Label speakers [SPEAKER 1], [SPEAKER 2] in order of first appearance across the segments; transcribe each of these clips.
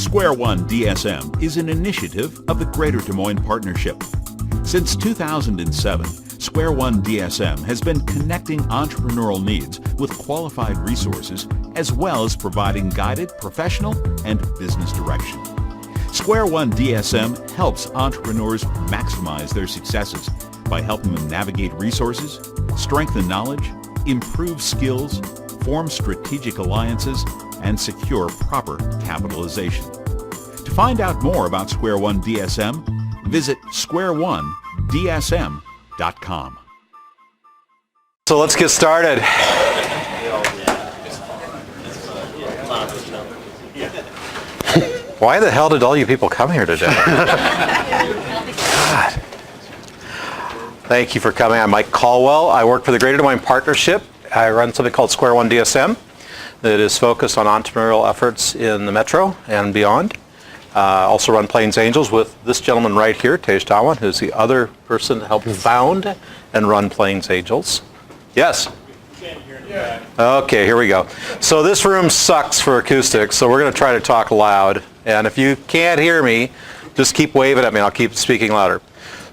[SPEAKER 1] Square One DSM is an initiative of the Greater Des Moines Partnership. Since 2007, Square One DSM has been connecting entrepreneurial needs with qualified resources as well as providing guided professional and business direction. Square One DSM helps entrepreneurs maximize their successes by helping them navigate resources, strengthen knowledge, improve skills, form strategic alliances, and secure proper capitalization. To find out more about Square One DSM, visit squareonedsm.com.
[SPEAKER 2] So let's get started. Why the hell did all you people come here today? God. Thank you for coming. I'm Mike Colwell. I work for the Greater Des Moines Partnership. I run something called Square One DSM that is focused on entrepreneurial efforts in the metro and beyond. Also run Plains Angels with this gentleman right here, Tej Dhawan, who's the other person to help found and run Plains Angels. Yes? Okay, here we go. So this room sucks for acoustics, so we're going to try to talk loud. And if you can't hear me, just keep waving at me and I'll keep speaking louder.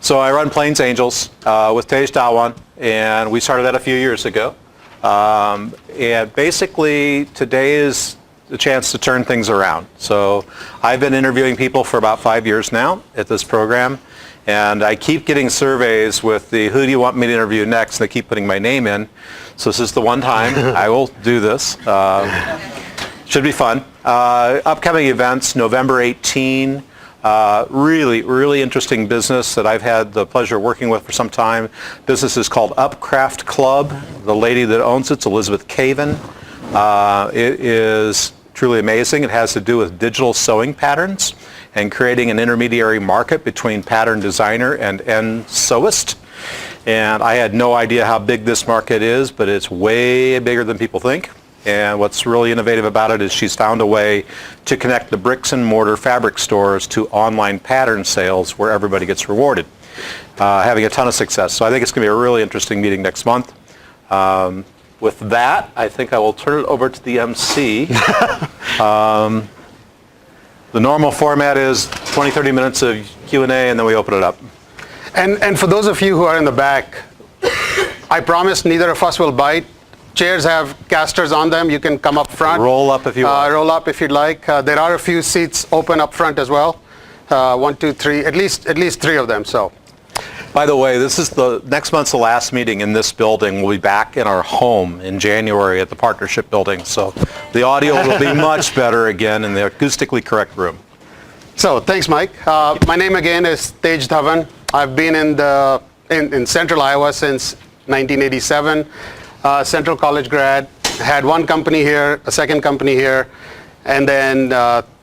[SPEAKER 2] So I run Plains Angels with Tej Dhawan, and we started that a few years ago. And basically, today is the chance to turn things around. So I've been interviewing people for about 5 years now at this program, and I keep getting surveys with the who do you want me to interview next, and they keep putting my name in. So this is the one time I will do this. Should be fun. Upcoming events, November 18. Really interesting business that I've had the pleasure of working with for some time. Business is called Upcraft Club. The lady that owns it's Elizabeth Caven. It is truly amazing. It has to do with digital sewing patterns and creating an intermediary market between pattern designer and end sewist. And I had no idea how big this market is, but it's way bigger than people think. And what's really innovative about it is she's found a way to connect the bricks and mortar fabric stores to online pattern sales where everybody gets rewarded, having a ton of success. So I think it's going to be a really interesting meeting next month. With that, I think I will turn it over to the MC. The normal format is 20-30 minutes of Q&A, and then we open it up.
[SPEAKER 3] And for those of you who are in the back, I promise neither of us will bite. Chairs have casters on them. You can come up front.
[SPEAKER 2] Roll up if you want.
[SPEAKER 3] Roll up if you'd like. There are a few seats open up front as well. 1, 2, 3, at least 3 of them. So.
[SPEAKER 2] By the way, this is next month's the last meeting in this building. We'll be back in our home in January at the Partnership Building. So the audio will be much better again in the acoustically correct room.
[SPEAKER 3] So thanks, Mike. My name again is Tej Dhawan. I've been in Central Iowa since 1987. Central College grad, had one company here, a second company here, and then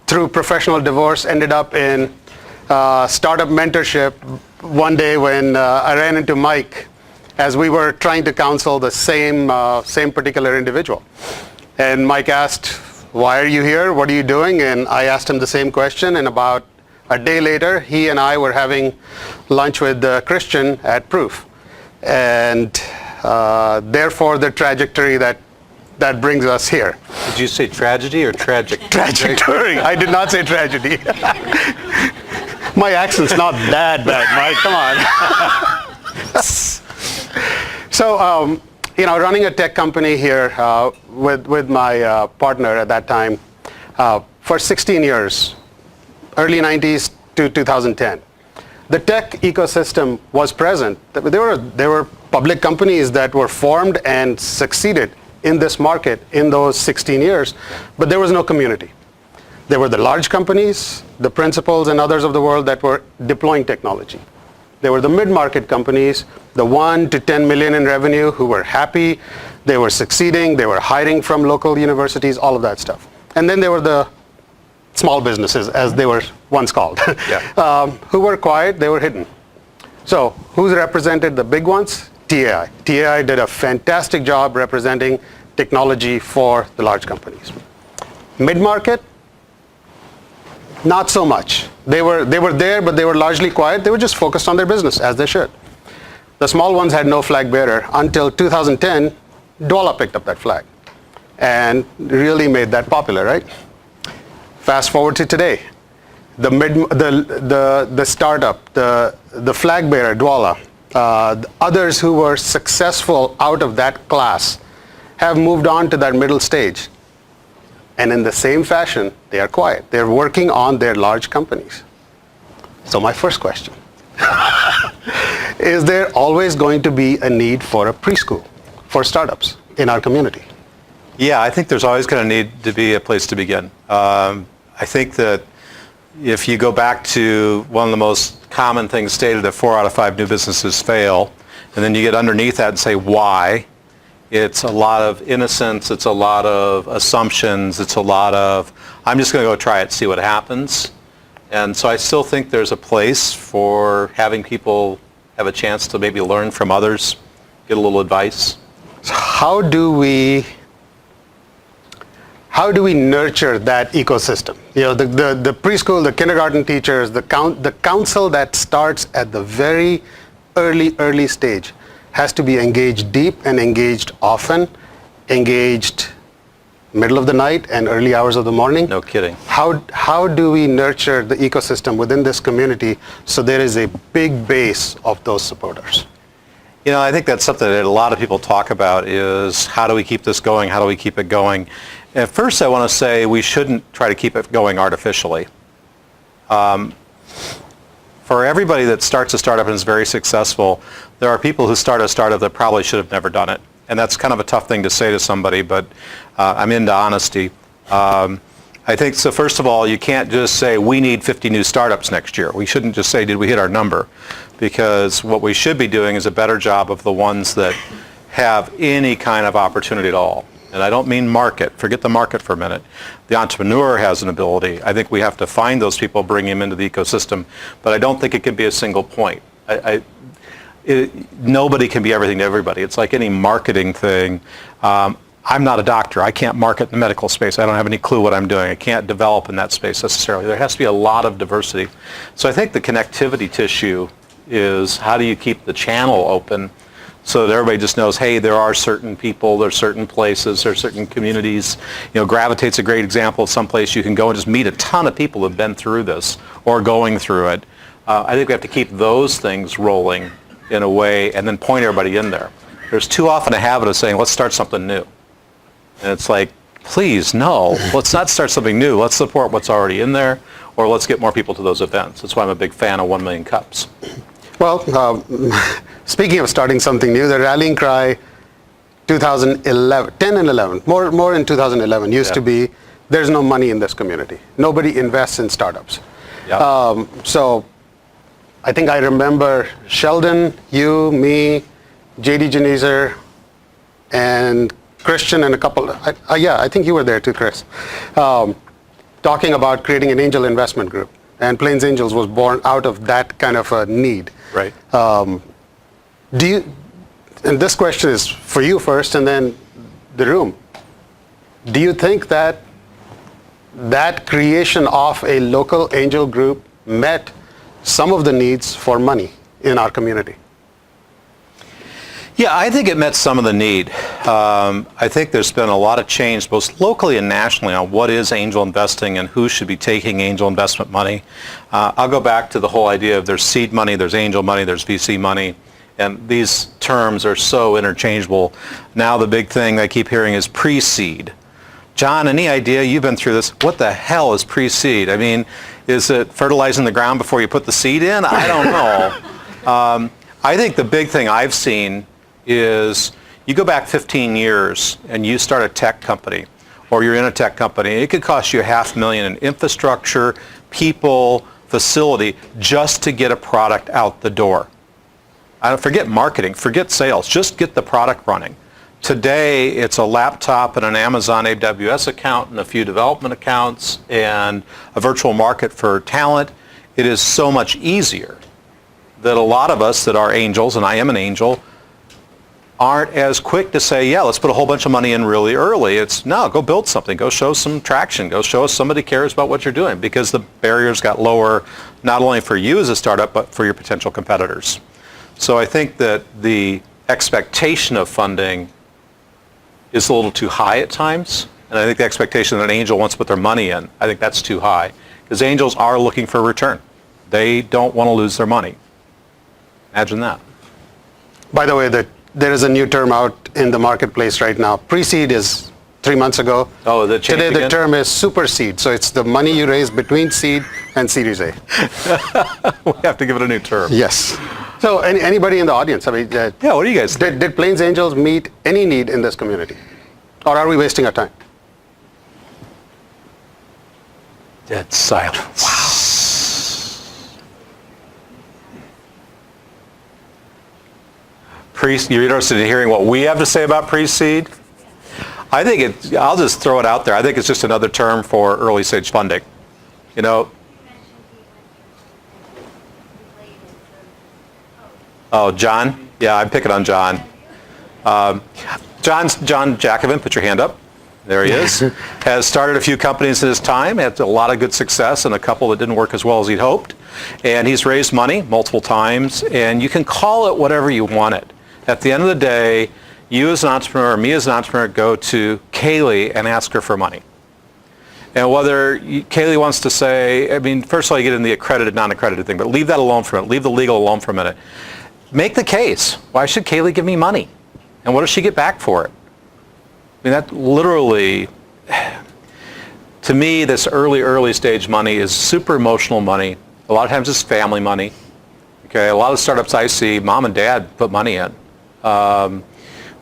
[SPEAKER 3] through professional divorce ended up in startup mentorship one day when I ran into Mike as we were trying to counsel the same particular individual. And Mike asked, why are you here? What are you doing? And I asked him the same question, and about a day later, he and I were having lunch with Christian at Proof. And therefore the trajectory that brings us here.
[SPEAKER 2] Did you say tragedy or tragic?
[SPEAKER 3] Trajectory. I did not say tragedy. My accent's not that bad, Mike. Come on. So, running a tech company here with my partner at that time for 16 years, early 90s to 2010. The tech ecosystem was present. There were public companies that were formed and succeeded in this market in those 16 years, but there was no community. There were the large companies, the principals and others of the world that were deploying technology. There were the mid-market companies, the 1 to 10 million in revenue who were happy, they were succeeding, they were hiring from local universities, all of that stuff. And then there were the small businesses, as they were once called, who were quiet, they were hidden. So who's represented the big ones? TAI. TAI did a fantastic job representing technology for the large companies. Mid-market, not so much. They were there, but they were largely quiet. They were just focused on their business, as they should. The small ones had no flag bearer until 2010. Douala picked up that flag and really made that popular, right? Fast forward to today. The startup, the flag bearer, Dwala, others who were successful out of that class have moved on to that middle stage. And in the same fashion, they are quiet. They're working on their large companies. So my first question, is there always going to be a need for a preschool for startups in our community?
[SPEAKER 2] Yeah, I think there's always going to need to be a place to begin. I think that if you go back to one of the most common things stated, that 4 out of 5 new businesses fail, and then you get underneath that and say why, it's a lot of innocence, it's a lot of assumptions, it's a lot of, I'm just going to go try it, see what happens. And so I still think there's a place for having people have a chance to maybe learn from others, get a little advice.
[SPEAKER 3] So how do we nurture that ecosystem? You know, the preschool, the kindergarten teachers, the council that starts at the very early stage has to be engaged deep and engaged often, engaged middle of the night and early hours of the morning.
[SPEAKER 2] No kidding.
[SPEAKER 3] How do we nurture the ecosystem within this community so there is a big base of those supporters?
[SPEAKER 2] You know, I think that's something that a lot of people talk about is how do we keep this going? How do we keep it going? At first, I want to say we shouldn't try to keep it going artificially. For everybody that starts a startup and is very successful, there are people who start a startup that probably should have never done it. And that's kind of a tough thing to say to somebody, but I'm into honesty. I think, so first of all, you can't just say we need 50 new startups next year. We shouldn't just say, did we hit our number? Because what we should be doing is a better job of the ones that have any kind of opportunity at all. And I don't mean market. Forget the market for a minute. The entrepreneur has an ability. I think we have to find those people, bring them into the ecosystem. But I don't think it can be a single point. Nobody can be everything to everybody. It's like any marketing thing. I'm not a doctor. I can't market in the medical space. I don't have any clue what I'm doing. I can't develop in that space necessarily. There has to be a lot of diversity. So I think the connectivity tissue is how do you keep the channel open so that everybody just knows, hey, there are certain people, there are certain places, there are certain communities. You know, Gravitate's a great example of some place you can go and just meet a ton of people who have been through this or going through it. I think we have to keep those things rolling in a way and then point everybody in there. There's too often a habit of saying, let's start something new. And it's like, please, no, let's not start something new. Let's support what's already in there, or let's get more people to those events. That's why I'm a big fan of 1 Million Cups.
[SPEAKER 3] Well, speaking of starting something new, the rallying cry 2011, 10 and 11, more in 2011 used to be, there's no money in this community. Nobody invests in startups.
[SPEAKER 2] Yep.
[SPEAKER 3] So I think I remember Sheldon, you, me, JD Genezer, and Christian and a couple, I think you were there too, Chris, talking about creating an angel investment group. And Plains Angels was born out of that kind of a need.
[SPEAKER 2] Right.
[SPEAKER 3] And this question is for you first and then the room. Do you think that that creation of a local angel group met some of the needs for money in our community?
[SPEAKER 2] Yeah, I think it met some of the need. I think there's been a lot of change both locally and nationally on what is angel investing and who should be taking angel investment money. I'll go back to the whole idea of there's seed money, there's angel money, there's VC money, and these terms are so interchangeable. Now the big thing I keep hearing is pre-seed. John, any idea? You've been through this. What the hell is pre-seed? I mean, is it fertilizing the ground before you put the seed in? I don't know. I think the big thing I've seen is you go back 15 years and you start a tech company or you're in a tech company, it could cost you $500,000 in infrastructure, people, facility just to get a product out the door. I don't forget marketing, forget sales, just get the product running. Today it's a laptop and an Amazon AWS account and a few development accounts and a virtual market for talent. It is so much easier that a lot of us that are angels, and I am an angel, aren't as quick to say, yeah, let's put a whole bunch of money in really early. It's, no, go build something. Go show some traction. Go show us somebody cares about what you're doing, because the barriers got lower not only for you as a startup, but for your potential competitors. So I think that the expectation of funding is a little too high at times. And I think the expectation that an angel wants to put their money in, I think that's too high. Because angels are looking for a return. They don't want to lose their money. Imagine that.
[SPEAKER 3] By the way, there is a new term out in the marketplace right now. Pre-seed is 3 months ago.
[SPEAKER 2] Oh, that changed
[SPEAKER 3] Today
[SPEAKER 2] again?
[SPEAKER 3] the term is super seed. So it's the money you raise between seed and Series A.
[SPEAKER 2] We have to give it a new term.
[SPEAKER 3] Yes. So anybody in the audience, I mean,
[SPEAKER 2] Yeah, what do you guys think?
[SPEAKER 3] did Plains Angels meet any need in this community? Or are we wasting our time?
[SPEAKER 2] Dead silence. Wow. You're interested in hearing what we have to say about pre-seed? I think I'll just throw it out there. I think it's just another term for early stage funding. You know, oh, John? Yeah, I'm picking on John. John Jacobin, put your hand up. There he is. Has started a few companies in his time, had a lot of good success and a couple that didn't work as well as he'd hoped. And he's raised money multiple times, and you can call it whatever you want it. At the end of the day, you as an entrepreneur, me as an entrepreneur, go to Kaylee and ask her for money. And whether Kaylee wants to say, I mean, first of all, you get in the accredited, non-accredited thing, but leave that alone for a minute. Leave the legal alone for a minute. Make the case. Why should Kaylee give me money? And what does she get back for it? I mean, that literally, to me, this early stage money is super emotional money. A lot of times it's family money. Okay, a lot of startups I see, mom and dad put money in.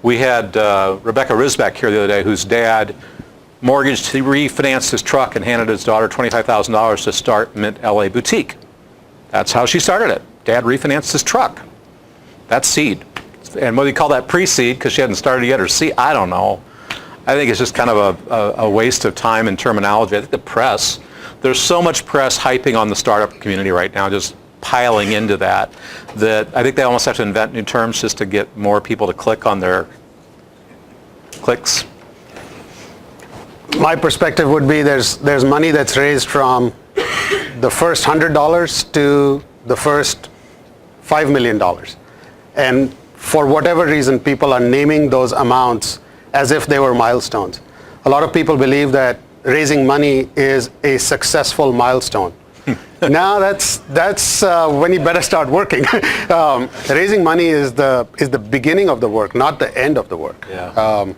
[SPEAKER 2] We had Rebecca Risbeck here the other day, whose dad mortgaged, he refinanced his truck and handed his daughter $25,000 to start Mint LA Boutique. That's how she started it. Dad refinanced his truck. That's seed. And whether you call that pre-seed because she hadn't started yet or seed, I don't know. I think it's just kind of a waste of time and terminology. I think the press, there's so much press hyping on the startup community right now, just piling into that I think they almost have to invent new terms just to get more people to click on their clicks.
[SPEAKER 3] My perspective would be there's money that's raised from the first $100 to the first $5 million. And for whatever reason, people are naming those amounts as if they were milestones. A lot of people believe that raising money is a successful milestone. Now that's when you better start working. Raising money is the beginning of the work, not the end of the work.
[SPEAKER 2] Yeah.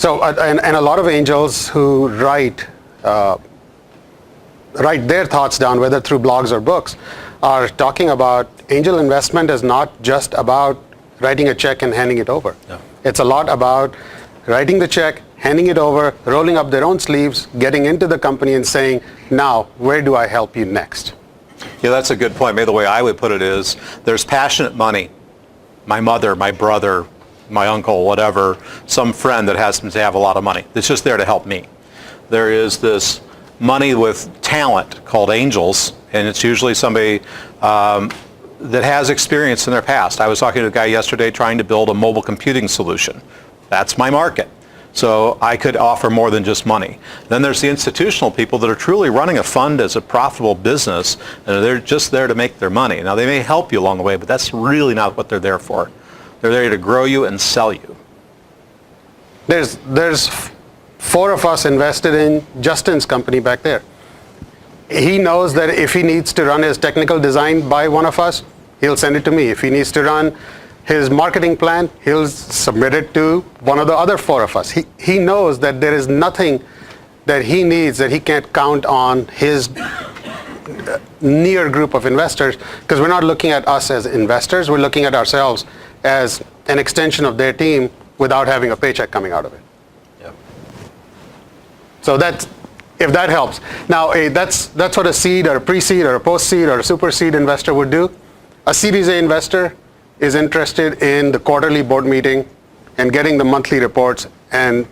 [SPEAKER 3] And a lot of angels who write their thoughts down, whether through blogs or books, are talking about angel investment is not just about writing a check and handing it over.
[SPEAKER 2] No.
[SPEAKER 3] It's a lot about writing the check, handing it over, rolling up their own sleeves, getting into the company and saying, now, where do I help you next?
[SPEAKER 2] Yeah, that's a good point. Maybe the way I would put it is there's passionate money. My mother, my brother, my uncle, whatever, some friend that happens to have a lot of money. It's just there to help me. There is this money with talent called angels, and it's usually somebody that has experience in their past. I was talking to a guy yesterday trying to build a mobile computing solution. That's my market. So I could offer more than just money. Then there's the institutional people that are truly running a fund as a profitable business, and they're just there to make their money. Now they may help you along the way, but that's really not what they're there for. They're there to grow you and sell you.
[SPEAKER 3] There's 4 of us invested in Justin's company back there. He knows that if he needs to run his technical design by one of us, he'll send it to me. If he needs to run his marketing plan, he'll submit it to one of the other 4 of us. He knows that there is nothing that he needs that he can't count on his near group of investors, because we're not looking at us as investors, we're looking at ourselves as an extension of their team without having a paycheck coming out of it.
[SPEAKER 2] Yep.
[SPEAKER 3] So if that helps. Now, that's what a seed or a pre-seed or a post-seed or a super seed investor would do. A Series A investor is interested in the quarterly board meeting and getting the monthly reports and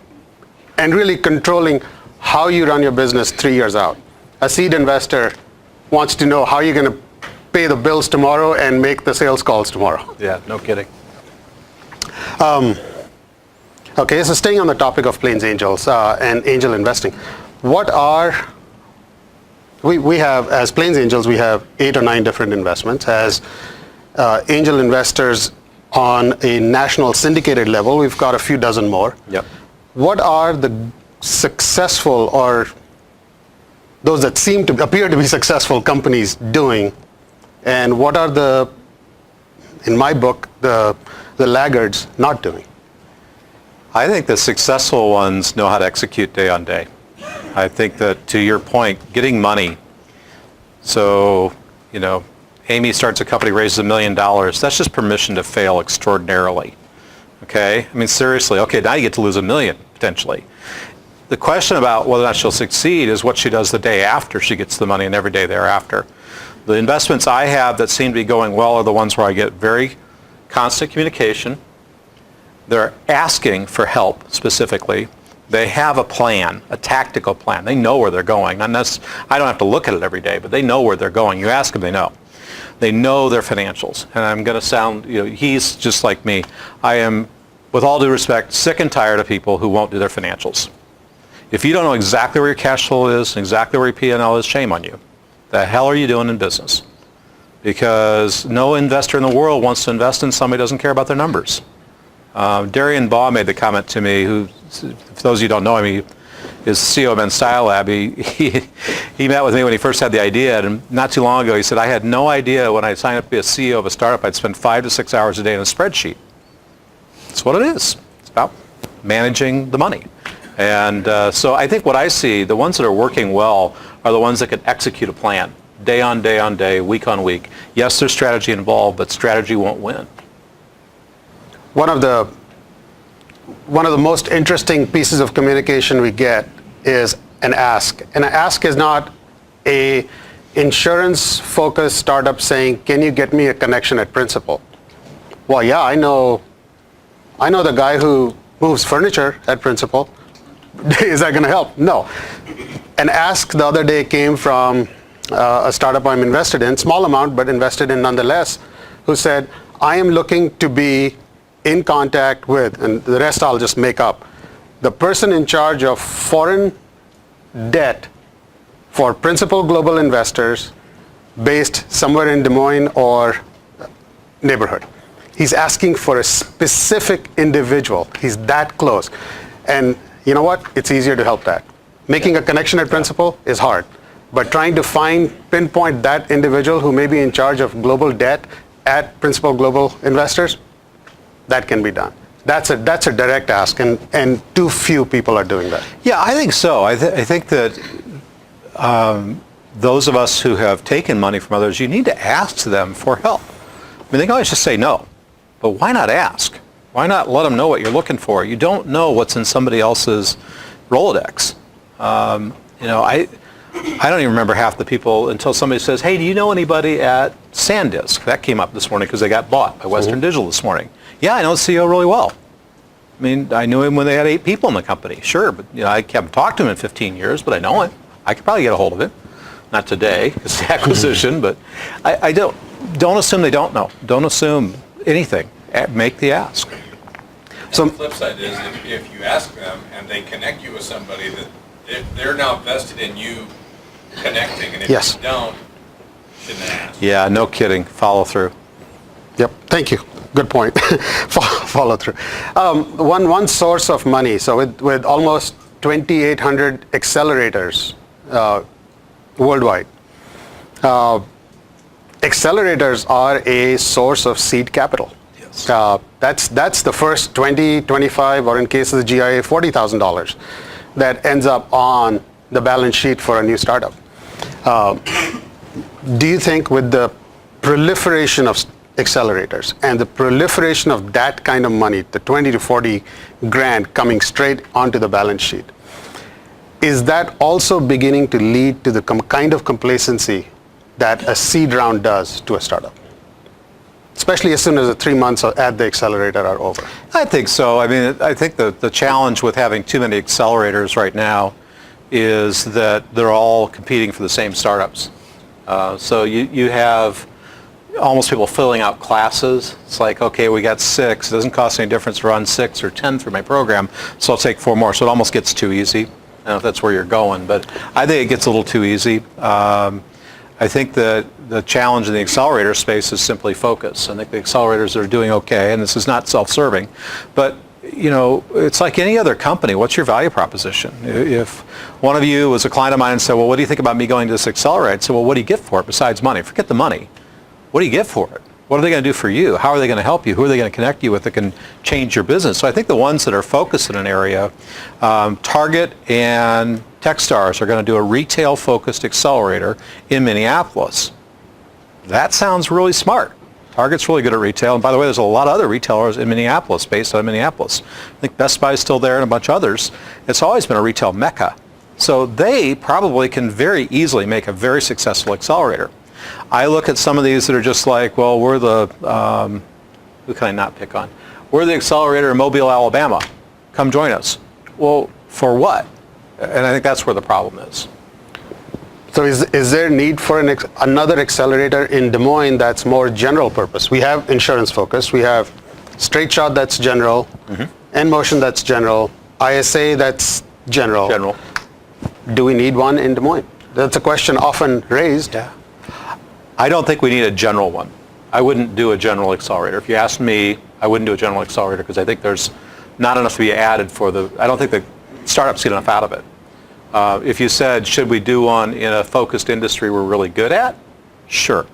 [SPEAKER 3] really controlling how you run your business 3 years out. A seed investor wants to know how you're going to pay the bills tomorrow and make the sales calls tomorrow.
[SPEAKER 2] Yeah, no kidding.
[SPEAKER 3] Okay, so staying on the topic of Plains Angels and angel investing, we have, as Plains Angels, we have 8 or 9 different investments. As angel investors on a national syndicated level, we've got a few dozen more.
[SPEAKER 2] Yep.
[SPEAKER 3] What are the successful, or those that seem to appear to be successful companies doing, and what are the, in my book, the laggards not doing?
[SPEAKER 2] I think the successful ones know how to execute day on day. I think that, to your point, getting money. So, Amy starts a company, raises $1 million. That's just permission to fail extraordinarily. Okay? I mean, seriously. Okay, now you get to lose $1 million, potentially. The question about whether or not she'll succeed is what she does the day after she gets the money and every day thereafter. The investments I have that seem to be going well are the ones where I get very constant communication. They're asking for help specifically. They have a plan, a tactical plan. They know where they're going. I don't have to look at it every day, but they know where they're going. You ask them, they know. They know their financials. And I'm going to sound, he's just like me. I am, with all due respect, sick and tired of people who won't do their financials. If you don't know exactly where your cash flow is and exactly where your P&L is, shame on you. The hell are you doing in business? Because no investor in the world wants to invest in somebody who doesn't care about their numbers. Darian Baugh made the comment to me, who, for those of you who don't know him, he is CEO of Men's Style Lab. He met with me when he first had the idea, and not too long ago he said, I had no idea when I signed up to be a CEO of a startup I'd spend 5 to 6 hours a day in a spreadsheet. That's what it is. It's about managing the money. And so I think what I see, the ones that are working well are the ones that can execute a plan, day on day on day, week on week. Yes, there's strategy involved, but strategy won't win.
[SPEAKER 3] One of the most interesting pieces of communication we get is an ask. And an ask is not a insurance-focused startup saying, can you get me a connection at Principal? Well, yeah, I know the guy who moves furniture at Principal. Is that going to help? No. An ask the other day came from a startup I'm invested in, small amount, but invested in nonetheless, who said, I am looking to be in contact with, and the rest I'll just make up, the person in charge of foreign debt for Principal Global Investors based somewhere in Des Moines or neighborhood. He's asking for a specific individual. He's that close. And you know what? It's easier to help that. Making a connection at Principal is hard, but trying to pinpoint that individual who may be in charge of global debt at Principal Global Investors, that can be done. That's a direct ask, and too few people are doing that.
[SPEAKER 2] Yeah, I think so. I think that those of us who have taken money from others, you need to ask them for help. I mean, they can always just say no, but why not ask? Why not let them know what you're looking for? You don't know what's in somebody else's Rolodex. I don't even remember half the people until somebody says, hey, do you know anybody at SanDisk? That came up this morning because they got bought by Western Digital this morning. Yeah, I know the CEO really well. I mean, I knew him when they had 8 people in the company. Sure, but I haven't talked to him in 15 years, but I know him. I could probably get a hold of him. Not today, it's the acquisition, but I don't assume they don't know. Don't assume anything. Make the ask.
[SPEAKER 4] So the flip side is if you ask them and they connect you with somebody, that they're now vested in you connecting, and if
[SPEAKER 3] yes.
[SPEAKER 4] you don't, shouldn't ask.
[SPEAKER 2] Yeah, no kidding. Follow through.
[SPEAKER 3] Yep, thank you. Good point. Follow through. One source of money. So with almost 2,800 accelerators worldwide, accelerators are a source of seed capital.
[SPEAKER 2] Yes.
[SPEAKER 3] That's the first 20, 25, or in case of the GIA, $40,000 that ends up on the balance sheet for a new startup. Do you think with the proliferation of accelerators and the proliferation of that kind of money, the 20 to 40 grand coming straight onto the balance sheet, is that also beginning to lead to the kind of complacency that a seed round does to a startup? Especially as soon as the 3 months at the accelerator are over.
[SPEAKER 2] I think so. I mean, I think the challenge with having too many accelerators right now is that they're all competing for the same startups. So you have almost people filling out classes. It's like, okay, we got 6. It doesn't cost any difference to run 6 or 10 through my program, so I'll take 4 more. So it almost gets too easy. I don't know if that's where you're going, but I think it gets a little too easy. I think the challenge in the accelerator space is simply focus. I think the accelerators are doing okay, and this is not self-serving, but it's like any other company. What's your value proposition? If one of you was a client of mine and said, well, what do you think about me going to this accelerator? I'd say, well, what do you get for it besides money? Forget the money. What do you get for it? What are they going to do for you? How are they going to help you? Who are they going to connect you with that can change your business? So I think the ones that are focused in an area, Target and Techstars are going to do a retail-focused accelerator in Minneapolis. That sounds really smart. Target's really good at retail, and by the way, there's a lot of other retailers in Minneapolis, based on Minneapolis. I think Best Buy is still there and a bunch of others. It's always been a retail mecca. So they probably can very easily make a very successful accelerator. I look at some of these that are just like, well, we're the, who can I not pick on? We're the accelerator in Mobile, Alabama. Come join us. Well, for what? And I think that's where the problem is.
[SPEAKER 3] So is there need for another accelerator in Des Moines that's more general purpose? We have insurance focus. We have Straight Shot that's general, N-Motion that's general, ISA that's general.
[SPEAKER 2] General.
[SPEAKER 3] Do we need one in Des Moines? That's a question often raised.
[SPEAKER 2] Yeah. I don't think we need a general one. I wouldn't do a general accelerator. If you asked me, I wouldn't do a general accelerator because I think there's not enough to be added for I don't think the startups get enough out of it. If you said, should we do one in a focused industry we're really good at? Sure.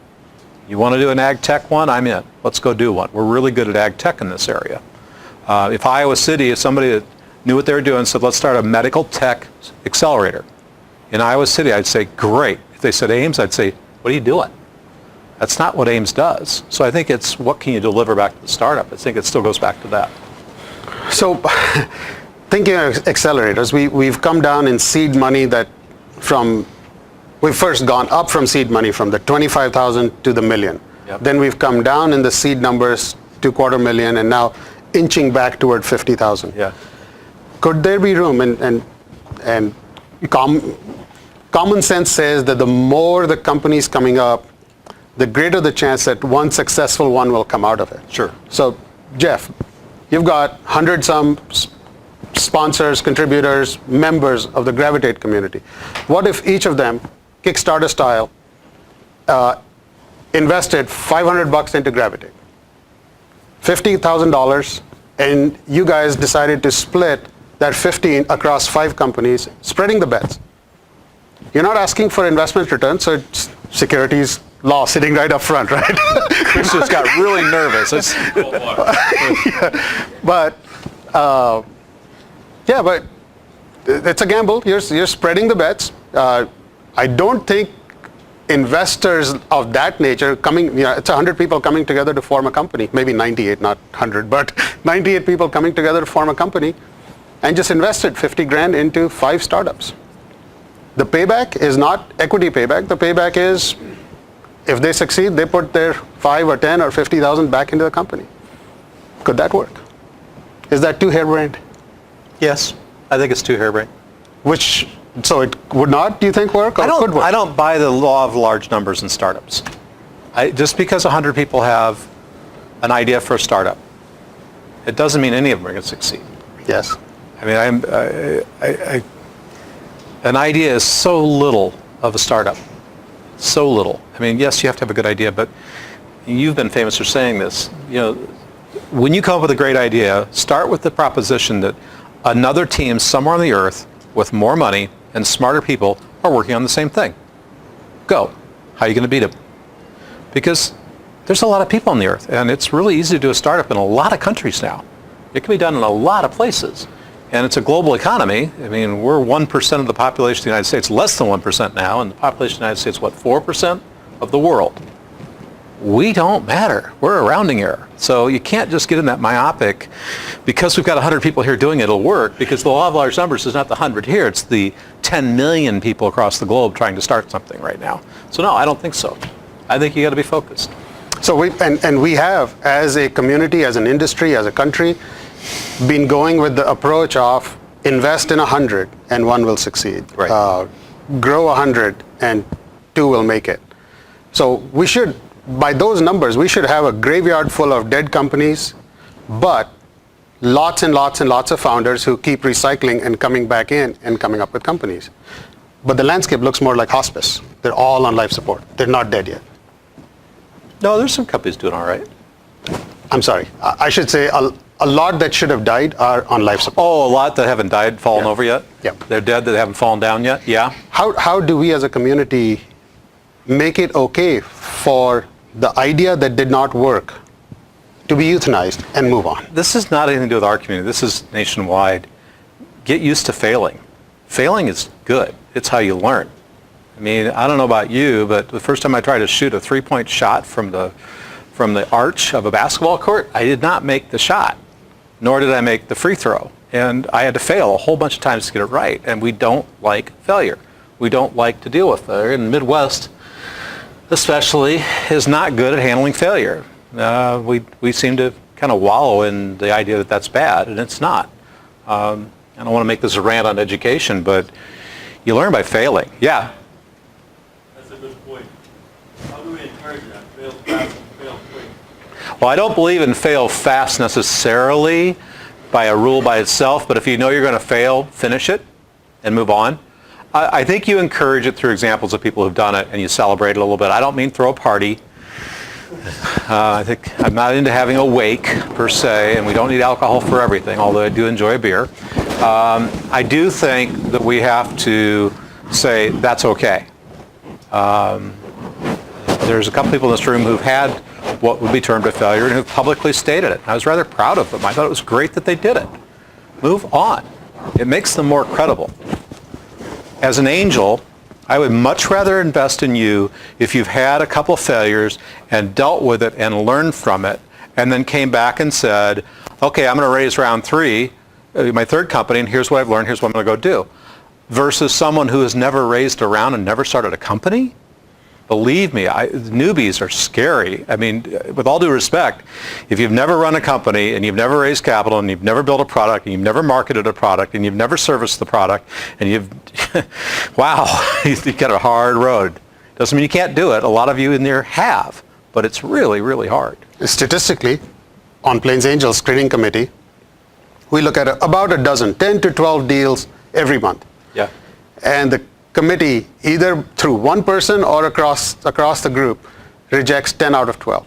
[SPEAKER 2] You want to do an ag tech one? I'm in. Let's go do one. We're really good at ag tech in this area. If Iowa City, if somebody that knew what they were doing said, let's start a medical tech accelerator in Iowa City, I'd say, great. If they said Ames, I'd say, what are you doing? That's not what Ames does. So I think it's what can you deliver back to the startup? I think it still goes back to that.
[SPEAKER 3] So thinking of accelerators, we've come down in seed money we've first gone up from seed money from the 25,000 to the million.
[SPEAKER 2] Yep.
[SPEAKER 3] Then we've come down in the seed numbers to $250,000 and now inching back toward 50,000.
[SPEAKER 2] Yeah.
[SPEAKER 3] Could there be room and common sense says that the more the companies coming up, the greater the chance that one successful one will come out of it.
[SPEAKER 2] Sure.
[SPEAKER 3] So, Jeff, you've got 100-some sponsors, contributors, members of the Gravitate community. What if each of them, Kickstarter style, invested $500 into Gravitate, $50,000, and you guys decided to split that 15 across 5 companies, spreading the bets. You're not asking for investment return, so it's securities law sitting right up front, right?
[SPEAKER 2] Chris just got really nervous.
[SPEAKER 3] But it's a gamble. You're spreading the bets. I don't think investors of that nature it's 100 people coming together to form a company, maybe 98, not 100, but 98 people coming together to form a company and just invested 50 grand into 5 startups. The payback is not equity payback. The payback is if they succeed, they put their 5 or 10 or 50,000 back into the company. Could that work? Is that too harebrained?
[SPEAKER 2] Yes, I think it's too harebrained.
[SPEAKER 3] So it would not, do you think, work, or could work?
[SPEAKER 2] I don't buy the law of large numbers in startups. Just because 100 people have an idea for a startup, it doesn't mean any of them are going to succeed.
[SPEAKER 3] Yes.
[SPEAKER 2] I mean, an idea is so little of a startup. So little. I mean, yes, you have to have a good idea, but you've been famous for saying this. When you come up with a great idea, start with the proposition that another team somewhere on the earth with more money and smarter people are working on the same thing. Go. How are you going to beat them? Because there's a lot of people on the earth, and it's really easy to do a startup in a lot of countries now. It can be done in a lot of places. And it's a global economy. I mean, we're 1% of the population of the United States, less than 1% now, and the population of the United States, 4% of the world. We don't matter. We're a rounding error. So you can't just get in that myopic, because we've got 100 people here doing it, it'll work, because the law of large numbers is not the 100 here, it's the 10 million people across the globe trying to start something right now. So no, I don't think so. I think you got to be focused.
[SPEAKER 3] So we have, as a community, as an industry, as a country, been going with the approach of invest in 100 and 1 will succeed.
[SPEAKER 2] Right.
[SPEAKER 3] Grow 100 and 2 will make it. So we should, by those numbers, we should have a graveyard full of dead companies, but lots and lots and lots of founders who keep recycling and coming back in and coming up with companies. But the landscape looks more like hospice. They're all on life support. They're not dead yet.
[SPEAKER 2] No, there's some companies doing all right.
[SPEAKER 3] I'm sorry. I should say a lot that should have died are on life support.
[SPEAKER 2] Oh, a lot that haven't died, fallen
[SPEAKER 3] Yeah.
[SPEAKER 2] over yet?
[SPEAKER 3] Yeah.
[SPEAKER 2] They're dead that haven't fallen down yet? Yeah.
[SPEAKER 3] How do we as a community make it okay for the idea that did not work to be euthanized and move on?
[SPEAKER 2] This is not anything to do with our community. This is nationwide. Get used to failing. Failing is good. It's how you learn. I mean, I don't know about you, but the first time I tried to shoot a three-point shot from the arch of a basketball court, I did not make the shot, nor did I make the free throw. And I had to fail a whole bunch of times to get it right. And we don't like failure. We don't like to deal with failure. And the Midwest, especially, is not good at handling failure. We seem to kind of wallow in the idea that that's bad, and it's not. I don't want to make this a rant on education, but you learn by failing. Yeah.
[SPEAKER 5] That's a good point. How do we encourage that? Fail fast and fail quick.
[SPEAKER 2] Well, I don't believe in fail fast necessarily by a rule by itself, but if you know you're going to fail, finish it and move on. I think you encourage it through examples of people who've done it, and you celebrate it a little bit. I don't mean throw a party. I think I'm not into having a wake per se, and we don't need alcohol for everything, although I do enjoy a beer. I do think that we have to say that's okay. There's a couple people in this room who've had what would be termed a failure and who've publicly stated it. I was rather proud of them. I thought it was great that they did it. Move on. It makes them more credible. As an angel, I would much rather invest in you if you've had a couple failures and dealt with it and learned from it, and then came back and said, okay, I'm going to raise round 3, my third company, and here's what I've learned, here's what I'm going to go do. Versus someone who has never raised a round and never started a company. Believe me, newbies are scary. I mean, with all due respect, if you've never run a company and you've never raised capital and you've never built a product and you've never marketed a product and you've never serviced the product and you've, wow, you've got a hard road. Doesn't mean you can't do it. A lot of you in there have, but it's really, really hard.
[SPEAKER 3] Statistically, on Plains Angels screening committee, we look at about a dozen, 10 to 12 deals every month.
[SPEAKER 2] Yeah.
[SPEAKER 3] And the committee, either through one person or across the group, rejects 10 out of 12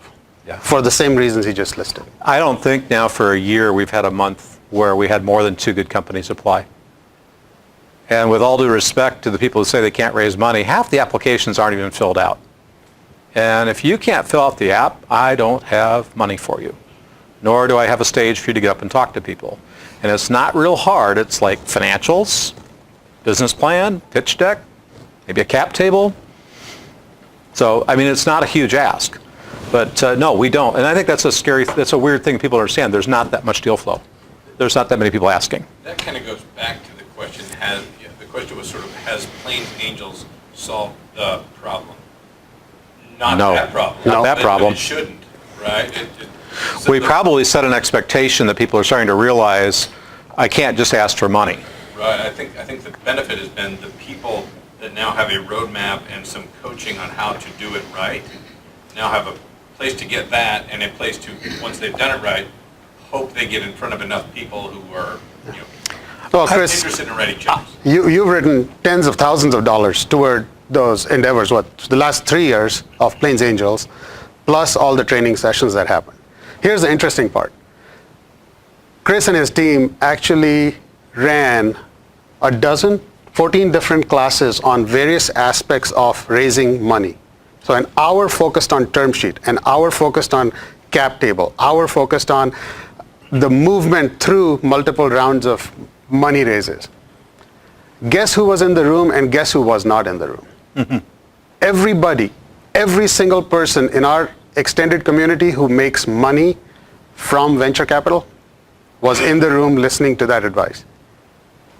[SPEAKER 3] for the same reasons he just listed.
[SPEAKER 2] I don't think now for a year we've had a month where we had more than 2 good companies apply. And with all due respect to the people who say they can't raise money, half the applications aren't even filled out. And if you can't fill out the app, I don't have money for you. Nor do I have a stage for you to get up and talk to people. And it's not real hard. It's like financials, business plan, pitch deck, maybe a cap table. So, I mean, it's not a huge ask. But no, we don't. And I think that's a weird thing people understand. There's not that much deal flow. There's not that many people asking.
[SPEAKER 4] That kind of goes back to the question, the question was sort of, has Plains Angels solved the problem? Not
[SPEAKER 2] No.
[SPEAKER 4] that problem.
[SPEAKER 2] Not that problem.
[SPEAKER 4] It shouldn't, right?
[SPEAKER 2] We probably set an expectation that people are starting to realize, I can't just ask for money.
[SPEAKER 4] Right, I think the benefit has been the people that now have a roadmap and some coaching on how to do it right, now have a place to get that and a place to, once they've done it right, hope they get in front of enough people who are,
[SPEAKER 3] Well, Chris,
[SPEAKER 4] interested in writing checks.
[SPEAKER 3] you've written tens of thousands of dollars toward those endeavors, the last 3 years of Plains Angels, plus all the training sessions that happened. Here's the interesting part. Chris and his team actually ran 14 different classes on various aspects of raising money. So an hour focused on term sheet, an hour focused on cap table, hour focused on the movement through multiple rounds of money raises. Guess who was in the room and guess who was not in the room? Everybody, every single person in our extended community who makes money from venture capital was in the room listening to that advice.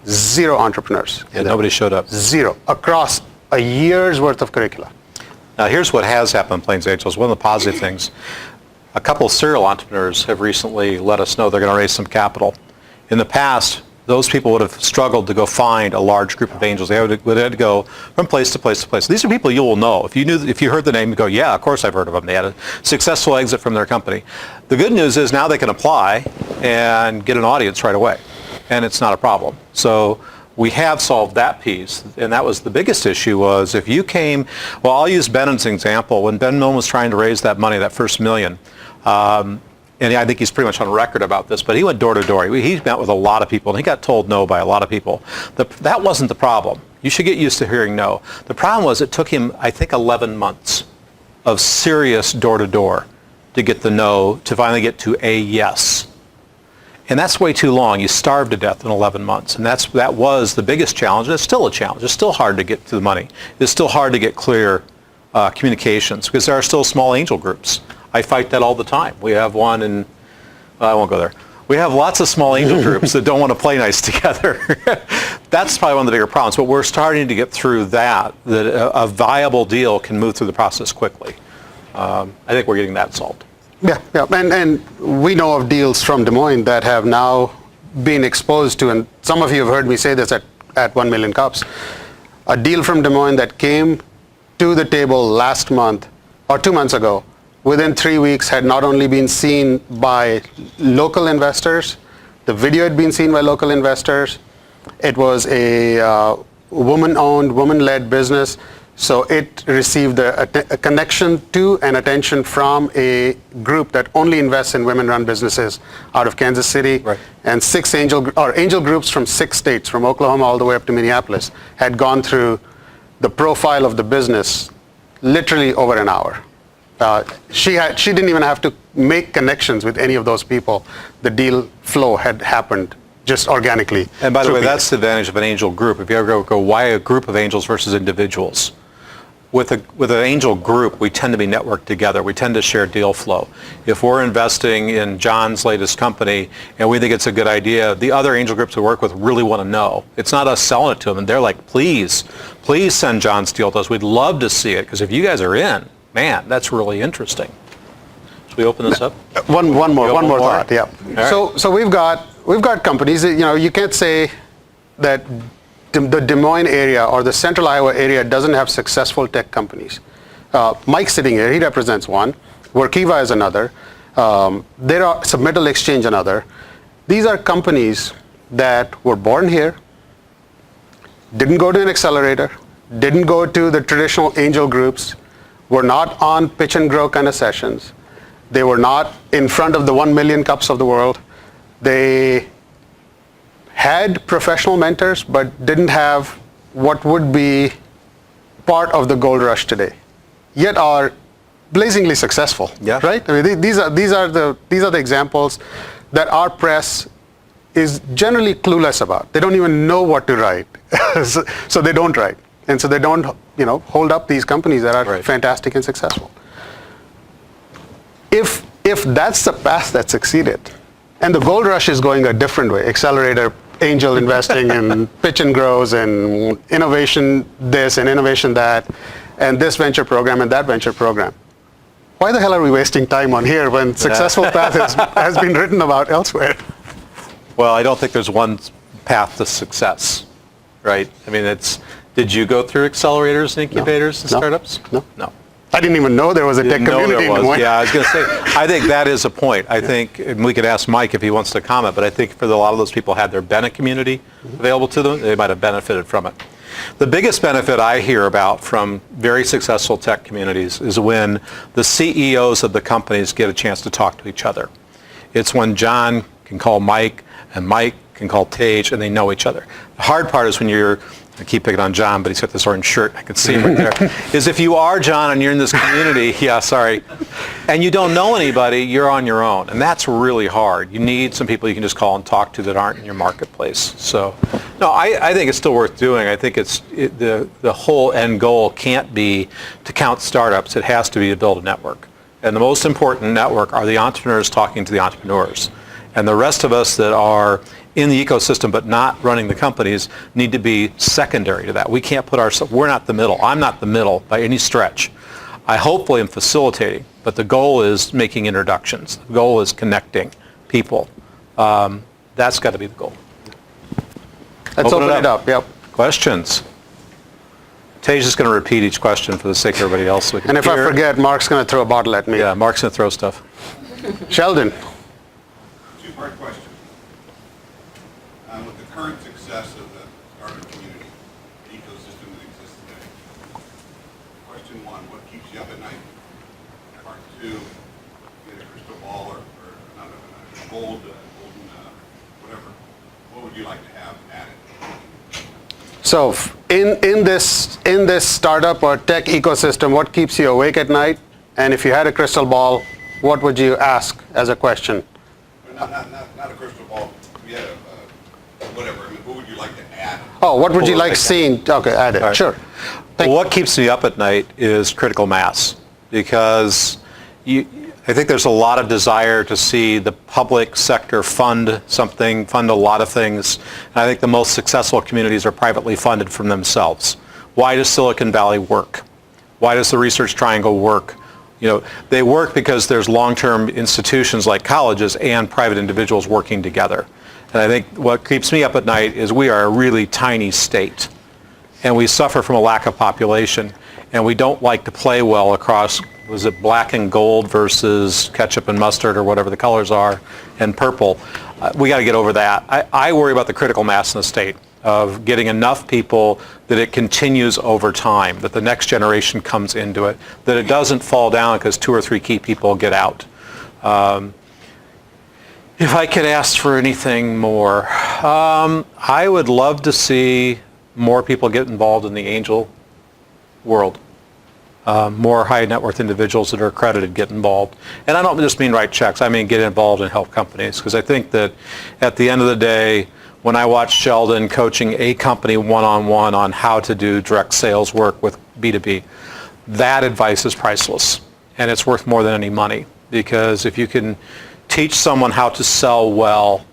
[SPEAKER 3] 0 entrepreneurs.
[SPEAKER 2] And nobody showed up.
[SPEAKER 3] 0 across a year's worth of curricula.
[SPEAKER 2] Now here's what has happened in Plains Angels. One of the positive things, a couple of serial entrepreneurs have recently let us know they're going to raise some capital. In the past, those people would have struggled to go find a large group of angels. They would have to go from place to place to place. These are people you will know. If you heard the name, you go, yeah, of course I've heard of them. They had a successful exit from their company. The good news is now they can apply and get an audience right away, and it's not a problem. So we have solved that piece, and that was the biggest issue was if you came, well, I'll use Ben as an example. When Ben Milne was trying to raise that money, that first $1 million, and I think he's pretty much on record about this, but he went door to door. He met with a lot of people, and he got told no by a lot of people. That wasn't the problem. You should get used to hearing no. The problem was it took him, I think, 11 months of serious door to door to get the no, to finally get to a yes. And that's way too long. You starve to death in 11 months. And that was the biggest challenge. And it's still a challenge. It's still hard to get to the money. It's still hard to get clear communications because there are still small angel groups. I fight that all the time. We have one in, I won't go there. We have lots of small angel groups that don't want to play nice together. That's probably one of the bigger problems. But we're starting to get through that a viable deal can move through the process quickly. I think we're getting that solved.
[SPEAKER 3] Yeah, and we know of deals from Des Moines that have now been exposed to, and some of you have heard me say this at 1 million cups, a deal from Des Moines that came to the table last month or 2 months ago, within 3 weeks had not only been seen by local investors, the video had been seen by local investors, it was a woman-owned, woman-led business. So it received a connection to and attention from a group that only invests in women-run businesses out of Kansas City.
[SPEAKER 2] Right.
[SPEAKER 3] And angel groups from 6 states, from Oklahoma all the way up to Minneapolis, had gone through the profile of the business literally over an hour. She didn't even have to make connections with any of those people. The deal flow had happened just organically.
[SPEAKER 2] And by the way, that's the advantage of an angel group. If you ever go, why a group of angels versus individuals? With an angel group, we tend to be networked together. We tend to share deal flow. If we're investing in John's latest company and we think it's a good idea, the other angel groups we work with really want to know. It's not us selling it to them. And they're like, please send John's deal to us. We'd love to see it because if you guys are in, man, that's really interesting. Should we open this up?
[SPEAKER 3] One more thought. Yeah.
[SPEAKER 2] Right.
[SPEAKER 3] So we've got companies. You can't say that the Des Moines area or the Central Iowa area doesn't have successful tech companies. Mike's sitting here. He represents one. Workiva is another. There are Submittal Exchange another. These are companies that were born here, didn't go to an accelerator, didn't go to the traditional angel groups, were not on pitch and grow kind of sessions. They were not in front of the 1 million cups of the world. They had professional mentors, but didn't have what would be part of the gold rush today, yet are blazingly successful.
[SPEAKER 2] Yeah.
[SPEAKER 3] Right? I mean, these are the examples that our press is generally clueless about. They don't even know what to write, so they don't write, and so they don't, hold up these companies that are fantastic and successful. If that's the path that succeeded, and the gold rush is going a different way, accelerator, angel investing, and pitch and grows, and innovation this and innovation that, and this venture program and that venture program. Why the hell are we wasting time on here when successful path has been written about elsewhere?
[SPEAKER 2] Well, I don't think there's one path to success, right? I mean, did you go through accelerators and incubators and startups? No.
[SPEAKER 3] I didn't even know there was a tech community in Des Moines.
[SPEAKER 2] Yeah, I was going to say, I think that is a point. I think, and we could ask Mike if he wants to comment, but I think for a lot of those people had there been a community available to them, they might have benefited from it. The biggest benefit I hear about from very successful tech communities is when the CEOs of the companies get a chance to talk to each other. It's when John can call Mike and Mike can call Tage and they know each other. The hard part is when I keep picking on John, but he's got this orange shirt. I can see him right there. Is if you are John and you're in this community, and you don't know anybody, you're on your own. And that's really hard. You need some people you can just call and talk to that aren't in your marketplace. So, no, I think it's still worth doing. I think the whole end goal can't be to count startups. It has to be to build a network. And the most important network are the entrepreneurs talking to the entrepreneurs. And the rest of us that are in the ecosystem but not running the companies need to be secondary to that. We can't put ourselves, we're not the middle. I'm not the middle by any stretch. I hopefully am facilitating, but the goal is making introductions. The goal is connecting people. That's got to be the goal.
[SPEAKER 3] Let's open it up. Yep.
[SPEAKER 2] Questions? Tage is going to repeat each question for the sake of everybody else.
[SPEAKER 3] And if I forget, Mark's going to throw a bottle at me.
[SPEAKER 2] Yeah, Mark's going to throw stuff.
[SPEAKER 3] Sheldon.
[SPEAKER 6] Two-part question. With the current success of the startup community, the ecosystem that exists today, question one, what keeps you up at night? Part two, get a crystal ball or an golden, whatever, what would you like to have added?
[SPEAKER 3] So in this startup or tech ecosystem, what keeps you awake at night? And if you had a crystal ball, what would you ask as a question?
[SPEAKER 6] Not a crystal ball. We had whatever. I mean, what would you like to add?
[SPEAKER 3] Oh, what would you like
[SPEAKER 2] Okay.
[SPEAKER 3] seeing? Okay, add it.
[SPEAKER 2] All right.
[SPEAKER 3] Sure.
[SPEAKER 2] Well, what keeps me up at night is critical mass, because I think there's a lot of desire to see the public sector fund something, fund a lot of things. And I think the most successful communities are privately funded from themselves. Why does Silicon Valley work? Why does the Research Triangle work? They work because there's long-term institutions like colleges and private individuals working together. And I think what keeps me up at night is we are a really tiny state, and we suffer from a lack of population, and we don't like to play well across, was it black and gold versus ketchup and mustard or whatever the colors are, and purple. We got to get over that. I worry about the critical mass in the state of getting enough people that it continues over time, that the next generation comes into it, that it doesn't fall down because 2 or 3 key people get out. If I could ask for anything more, I would love to see more people get involved in the angel world. More high net worth individuals that are accredited get involved. And I don't just mean write checks, I mean get involved and help companies. Because I think that at the end of the day, when I watch Sheldon coaching a company one-on-one on how to do direct sales work with B2B, that advice is priceless. And it's worth more than any money. Because if you can teach someone how to sell well,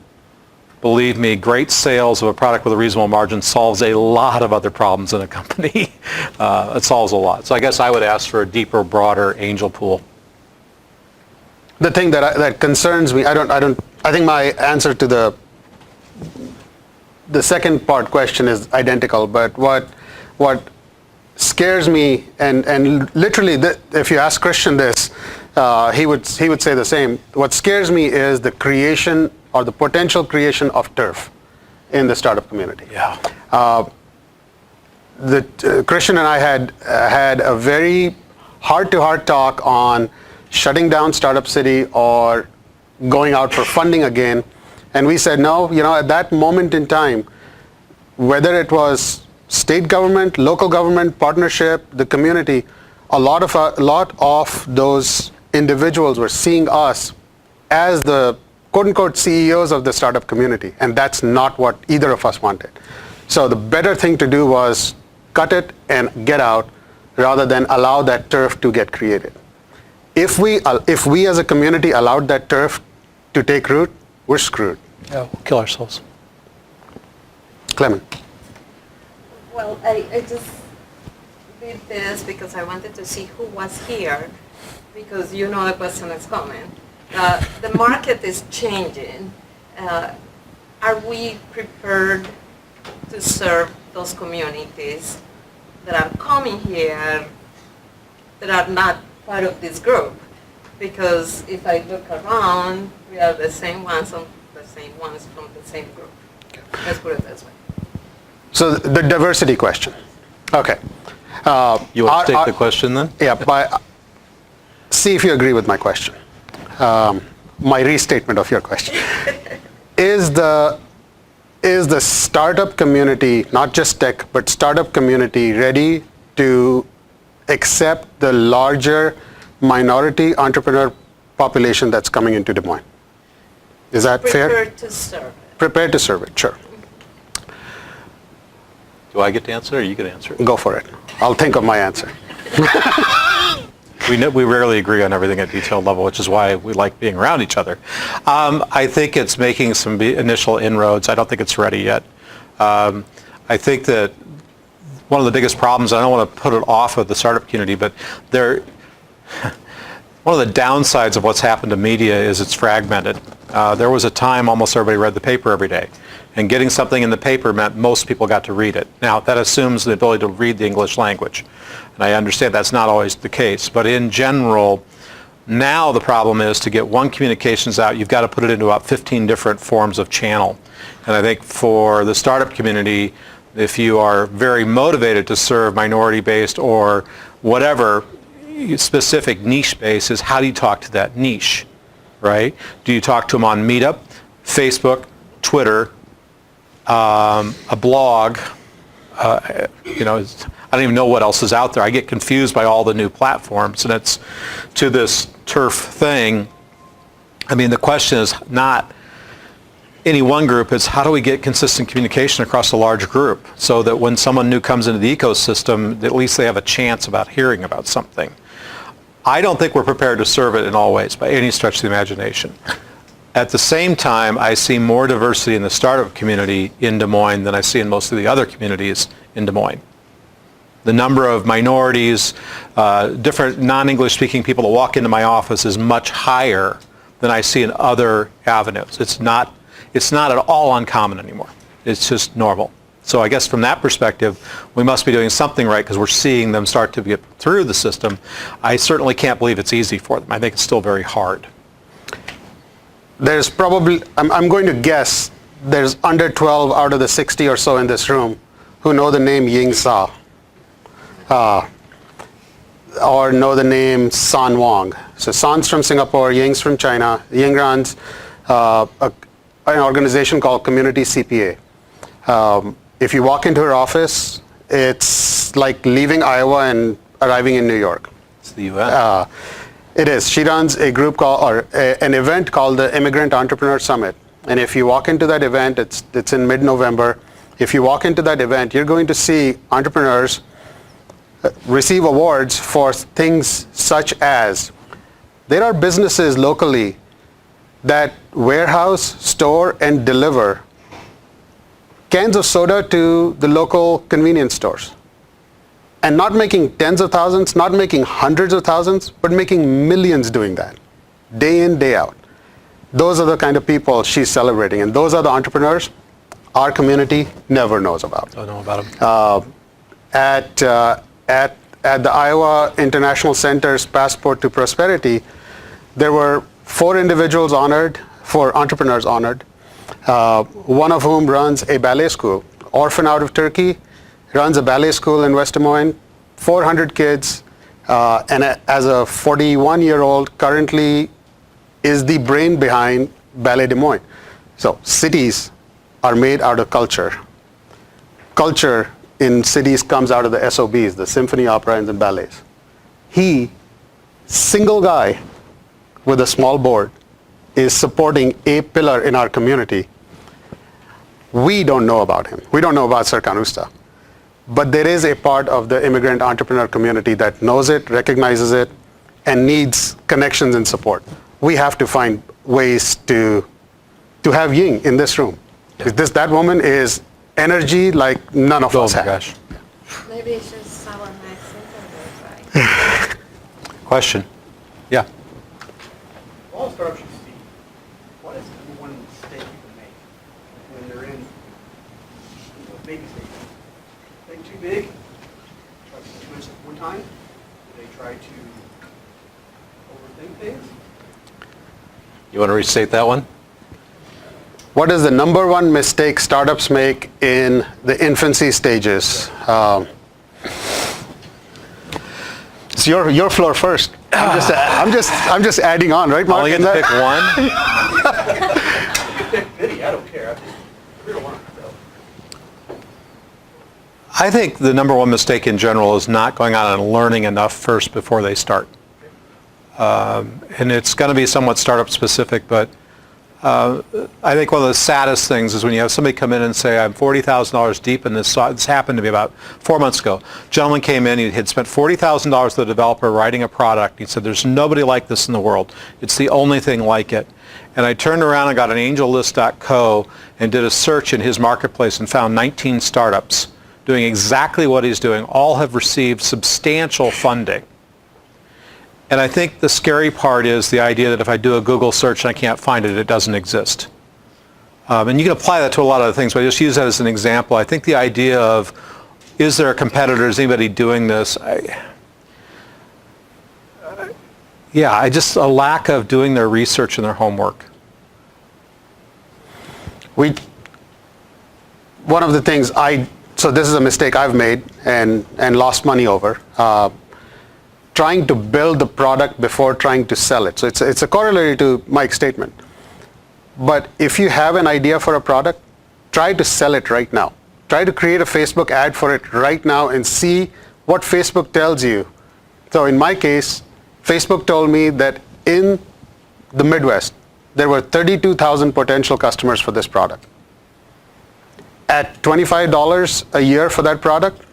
[SPEAKER 2] believe me, great sales of a product with a reasonable margin solves a lot of other problems in a company. It solves a lot. So I guess I would ask for a deeper, broader angel pool.
[SPEAKER 3] The thing that concerns me, I think my answer to the second part question is identical, but what scares me, and literally, if you ask Christian this, he would say the same. What scares me is the creation or the potential creation of turf in the startup community.
[SPEAKER 2] Yeah.
[SPEAKER 3] Christian and I had a very heart-to-heart talk on shutting down Startup City or going out for funding again, and we said no. At that moment in time, whether it was state government, local government, partnership, the community, a lot of those individuals were seeing us as the quote-unquote CEOs of the startup community, and that's not what either of us wanted. So the better thing to do was cut it and get out rather than allow that turf to get created. If we as a community allowed that turf to take root, we're screwed.
[SPEAKER 2] Yeah, we'll kill ourselves.
[SPEAKER 3] Clement.
[SPEAKER 7] Well, I just did this because I wanted to see who was here, because the question is coming. The market is changing. Are we prepared to serve those communities that are coming here that are not part of this group? Because if I look around, we are the same ones from the same group. Let's put it this way.
[SPEAKER 3] So the diversity question. Okay.
[SPEAKER 2] You want to state the question then?
[SPEAKER 3] Yeah, see if you agree with my question. My restatement of your question. Is the startup community, not just tech, but startup community, ready to accept the larger minority entrepreneur population that's coming into Des Moines? Is that fair?
[SPEAKER 7] Prepared to serve it.
[SPEAKER 3] Prepared to serve it, sure.
[SPEAKER 2] Do I get to answer it or you get to answer it?
[SPEAKER 3] Go for it. I'll think of my answer.
[SPEAKER 2] We rarely agree on everything at detailed level, which is why we like being around each other. I think it's making some initial inroads. I don't think it's ready yet. I think that one of the biggest problems, I don't want to put it off of the startup community, but one of the downsides of what's happened to media is it's fragmented. There was a time almost everybody read the paper every day. And getting something in the paper meant most people got to read it. Now, that assumes the ability to read the English language. And I understand that's not always the case. But in general, now the problem is to get one communications out, you've got to put it into about 15 different forms of channel. And I think for the startup community, if you are very motivated to serve minority-based or whatever specific niche base, is how do you talk to that niche? right? Do you talk to them on Meetup, Facebook, Twitter, a blog? I don't even know what else is out there. I get confused by all the new platforms, and it's to this turf thing. I mean, the question is not any one group, it's how do we get consistent communication across a large group so that when someone new comes into the ecosystem, at least they have a chance about hearing about something. I don't think we're prepared to serve it in all ways by any stretch of the imagination. At the same time, I see more diversity in the startup community in Des Moines than I see in most of the other communities in Des Moines. The number of minorities, different non-English speaking people that walk into my office is much higher than I see in other avenues. It's not at all uncommon anymore. It's just normal. So I guess from that perspective, we must be doing something right because we're seeing them start to get through the system. I certainly can't believe it's easy for them. I think it's still very hard.
[SPEAKER 3] There's probably, I'm going to guess, there's under 12 out of the 60 or so in this room who know the name Ying Sa. Or know the name San Wang. So San's from Singapore, Ying's from China. Ying runs an organization called Community CPA. If you walk into her office, it's like leaving Iowa and arriving in New York.
[SPEAKER 2] It's the U.S.
[SPEAKER 3] It is. She runs a group an event called the Immigrant Entrepreneur Summit. And if you walk into that event, it's in mid-November. If you walk into that event, you're going to see entrepreneurs receive awards for things such as there are businesses locally that warehouse, store, and deliver cans of soda to the local convenience stores. And not making tens of thousands, not making hundreds of thousands, but making millions doing that, day in, day out. Those are the kind of people she's celebrating, and those are the entrepreneurs our community never knows about.
[SPEAKER 2] Don't know about them.
[SPEAKER 3] At the Iowa International Center's Passport to Prosperity, there were 4 individuals honored, 4 entrepreneurs honored, one of whom runs a ballet school. Orphan out of Turkey, runs a ballet school in West Des Moines, 400 kids, and as a 41-year-old currently is the brain behind Ballet Des Moines. So cities are made out of culture. Culture in cities comes out of the SOBs, the symphony, opera, and ballets. He, single guy with a small board, is supporting a pillar in our community. We don't know about him. We don't know about Sir Kanusta. But there is a part of the immigrant entrepreneur community that knows it, recognizes it, and needs connections and support. We have to find ways to have Ying in this room. That woman is energy like none of us have.
[SPEAKER 2] Gosh.
[SPEAKER 7] Maybe it's just our next interview, right?
[SPEAKER 2] Question? Yeah.
[SPEAKER 8] All startups should see, what is the number one mistake people make when they're in baby stages? Think too big? Try to do too much at one time? Do they try to overthink things?
[SPEAKER 2] You want to restate that one?
[SPEAKER 3] What is the number one mistake startups make in the infancy stages? It's your floor first. I'm just adding on, right, Mark?
[SPEAKER 2] Only get to pick one.
[SPEAKER 8] You can pick Biddy, I don't care. We don't want to.
[SPEAKER 2] I think the number one mistake in general is not going out and learning enough first before they start. And it's going to be somewhat startup specific, but I think one of the saddest things is when you have somebody come in and say, I'm $40,000 deep in this. This happened to me about 4 months ago. A gentleman came in, he had spent $40,000 with a developer writing a product. He said, there's nobody like this in the world. It's the only thing like it. And I turned around and got an angellist.co and did a search in his marketplace and found 19 startups doing exactly what he's doing. All have received substantial funding. And I think the scary part is the idea that if I do a Google search and I can't find it, it doesn't exist. And you can apply that to a lot of other things, but I just use that as an example. I think the idea of, is there a competitor, is anybody doing this? Just a lack of doing their research and their homework.
[SPEAKER 3] One of the things so this is a mistake I've made and lost money over. trying to build the product before trying to sell it. So it's a corollary to Mike's statement. But if you have an idea for a product, try to sell it right now. Try to create a Facebook ad for it right now and see what Facebook tells you. So in my case, Facebook told me that in the Midwest, there were 32,000 potential customers for this product. At $25 a year for that product,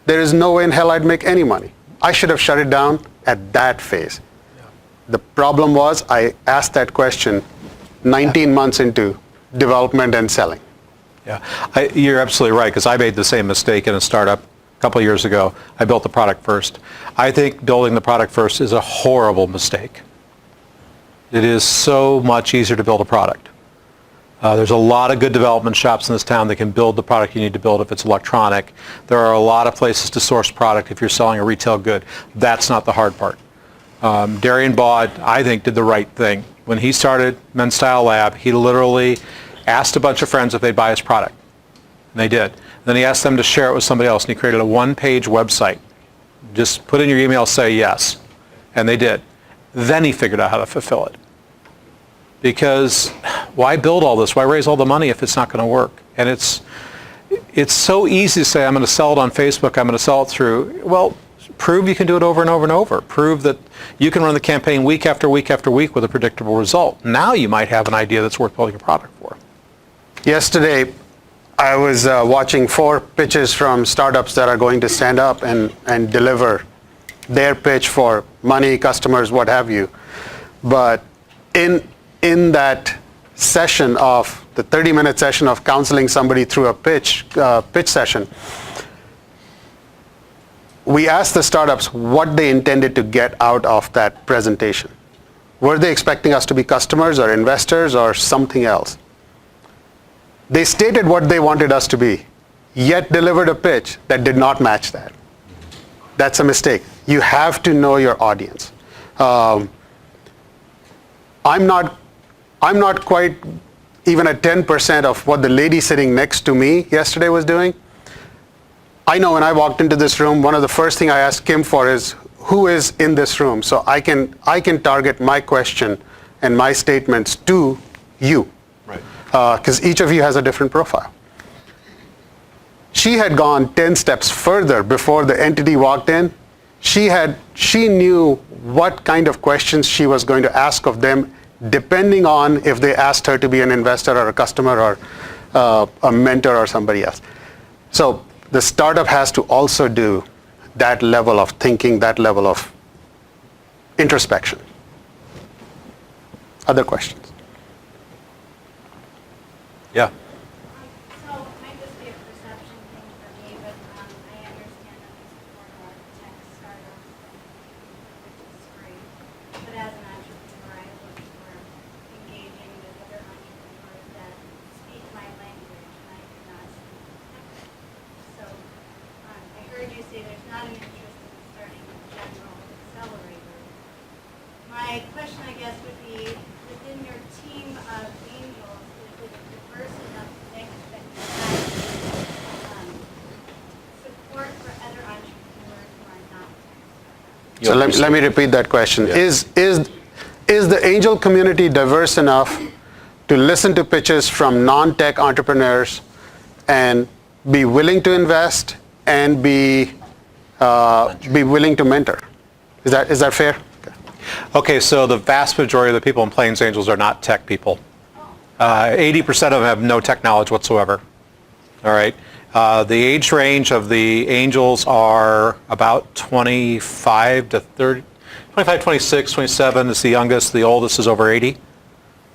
[SPEAKER 3] there is no way in hell I'd make any money. I should have shut it down at that phase. The problem was I asked that question 19 months into development and selling.
[SPEAKER 2] Yeah, you're absolutely right, because I made the same mistake in a startup a couple of years ago. I built the product first. I think building the product first is a horrible mistake. It is so much easier to build a product. There's a lot of good development shops in this town that can build the product you need to build if it's electronic. There are a lot of places to source product if you're selling a retail good. That's not the hard part. Darian Baud, I think, did the right thing. When he started Men's Style Lab, he literally asked a bunch of friends if they'd buy his product. And they did. Then he asked them to share it with somebody else, and he created a one-page website. Just put in your email, say yes. And they did. Then he figured out how to fulfill it. Because why build all this? Why raise all the money if it's not going to work? And it's so easy to say, I'm going to sell it on Facebook, I'm going to sell it through. Well, prove you can do it over and over and over. Prove that you can run the campaign week after week after week with a predictable result. Now you might have an idea that's worth building a product for.
[SPEAKER 3] Yesterday, I was watching 4 pitches from startups that are going to stand up and deliver their pitch for money, customers, what have you. But in that session of the 30-minute session of counseling somebody through a pitch session, we asked the startups what they intended to get out of that presentation. Were they expecting us to be customers or investors or something else? They stated what they wanted us to be, yet delivered a pitch that did not match that. That's a mistake. You have to know your audience. I'm not quite even at 10% of what the lady sitting next to me yesterday was doing. I know when I walked into this room, one of the first things I asked Kim for is, who is in this room? So I can target my question and my statements to you.
[SPEAKER 2] Right.
[SPEAKER 3] Because each of you has a different profile. She had gone 10 steps further before the entity walked in. She knew what kind of questions she was going to ask of them, depending on if they asked her to be an investor or a customer or a mentor or somebody else. So the startup has to also do that level of thinking, that level of introspection. Other questions?
[SPEAKER 2] Yeah.
[SPEAKER 9] So it might just be a perception thing for me, but I understand that we support a lot of tech startups, which is great. But as an entrepreneur, I look for engaging with other entrepreneurs that speak my language, and I do not speak tech. So I heard you say there's not an interest in starting a general accelerator. My question, I guess, would be, within your team of angels, is it a diverse enough mix that you have support for other entrepreneurs who are not tech startups?
[SPEAKER 3] So let me repeat that question.
[SPEAKER 2] Yeah.
[SPEAKER 3] Is the angel community diverse enough to listen to pitches from non-tech entrepreneurs and be willing to invest and be willing to mentor? Is that fair?
[SPEAKER 2] Okay, so the vast majority of the people in Plains Angels are not tech people. 80% of them have no tech knowledge whatsoever. All right. The age range of the angels are about 25 to 30, 25, 26, 27 is the youngest. The oldest is over 80.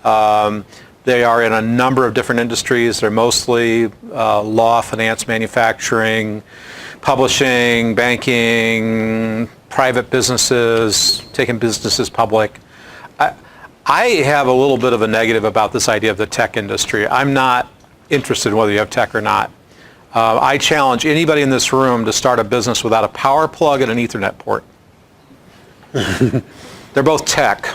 [SPEAKER 2] They are in a number of different industries. They're mostly law, finance, manufacturing, publishing, banking, private businesses, taking businesses public. I have a little bit of a negative about this idea of the tech industry. I'm not interested in whether you have tech or not. I challenge anybody in this room to start a business without a power plug and an Ethernet port. They're both tech.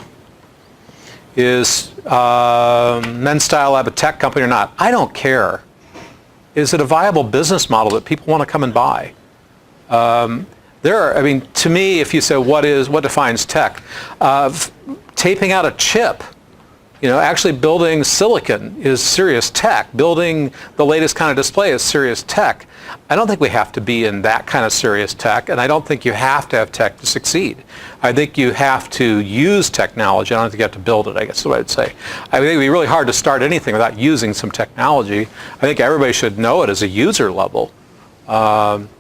[SPEAKER 2] Is Men's Style Lab a tech company or not? I don't care. Is it a viable business model that people want to come and buy? I mean, to me, if you say what defines tech, taping out a chip, actually building silicon is serious tech. Building the latest kind of display is serious tech. I don't think we have to be in that kind of serious tech, and I don't think you have to have tech to succeed. I think you have to use technology. I don't think you have to build it, I guess is what I'd say. I think it would be really hard to start anything without using some technology. I think everybody should know it as a user level.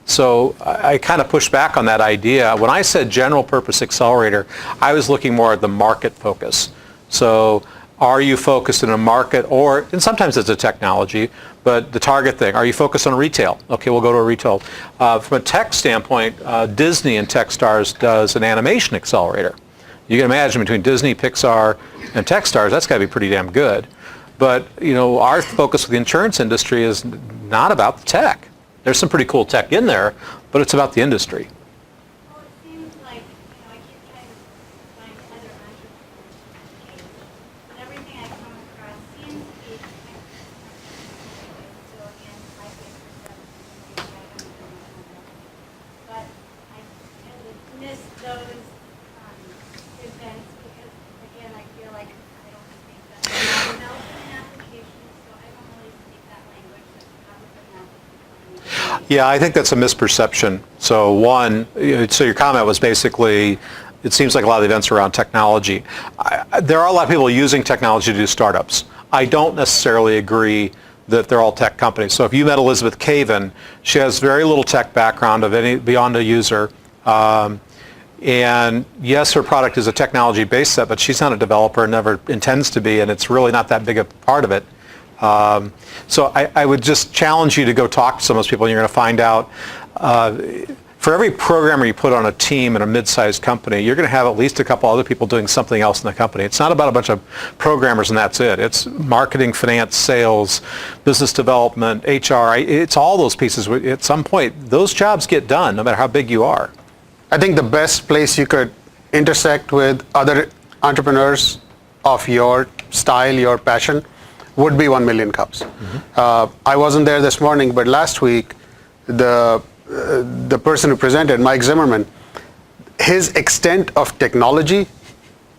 [SPEAKER 2] So I kind of push back on that idea. When I said general purpose accelerator, I was looking more at the market focus. So are you focused in a market, and sometimes it's a technology, but the target thing, are you focused on retail? Okay, we'll go to a retail. From a tech standpoint, Disney and Techstars does an animation accelerator. You can imagine between Disney, Pixar, and Techstars, that's got to be pretty damn good. But, our focus with the insurance industry is not about the tech. There's some pretty cool tech in there, but it's about the industry.
[SPEAKER 9] Well, it seems like, I keep trying to find other entrepreneurs, but everything I come across seems to be so again, like perception, maybe I don't know. But I tend to miss those events because, again, I feel like I don't speak that. I'm developing an application, so I don't really speak that language. That's probably an application.
[SPEAKER 2] Yeah, I think that's a misperception. So so your comment was basically, it seems like a lot of the events are around technology. There are a lot of people using technology to do startups. I don't necessarily agree that they're all tech companies. So if you met Elizabeth Caven, she has very little tech background beyond a user. And yes, her product is a technology-based set, but she's not a developer and never intends to be, and it's really not that big a part of it. So I would just challenge you to go talk to some of those people, and you're going to find out for every programmer you put on a team in a mid-sized company, you're going to have at least a couple other people doing something else in the company. It's not about a bunch of programmers and that's it. It's marketing, finance, sales, business development, HR. It's all those pieces. At some point, those jobs get done no matter how big you are.
[SPEAKER 3] I think the best place you could intersect with other entrepreneurs of your style, your passion, would be 1 Million Cups. Mm-hmm. I wasn't there this morning, but last week, the person who presented, Mike Zimmerman, his extent of technology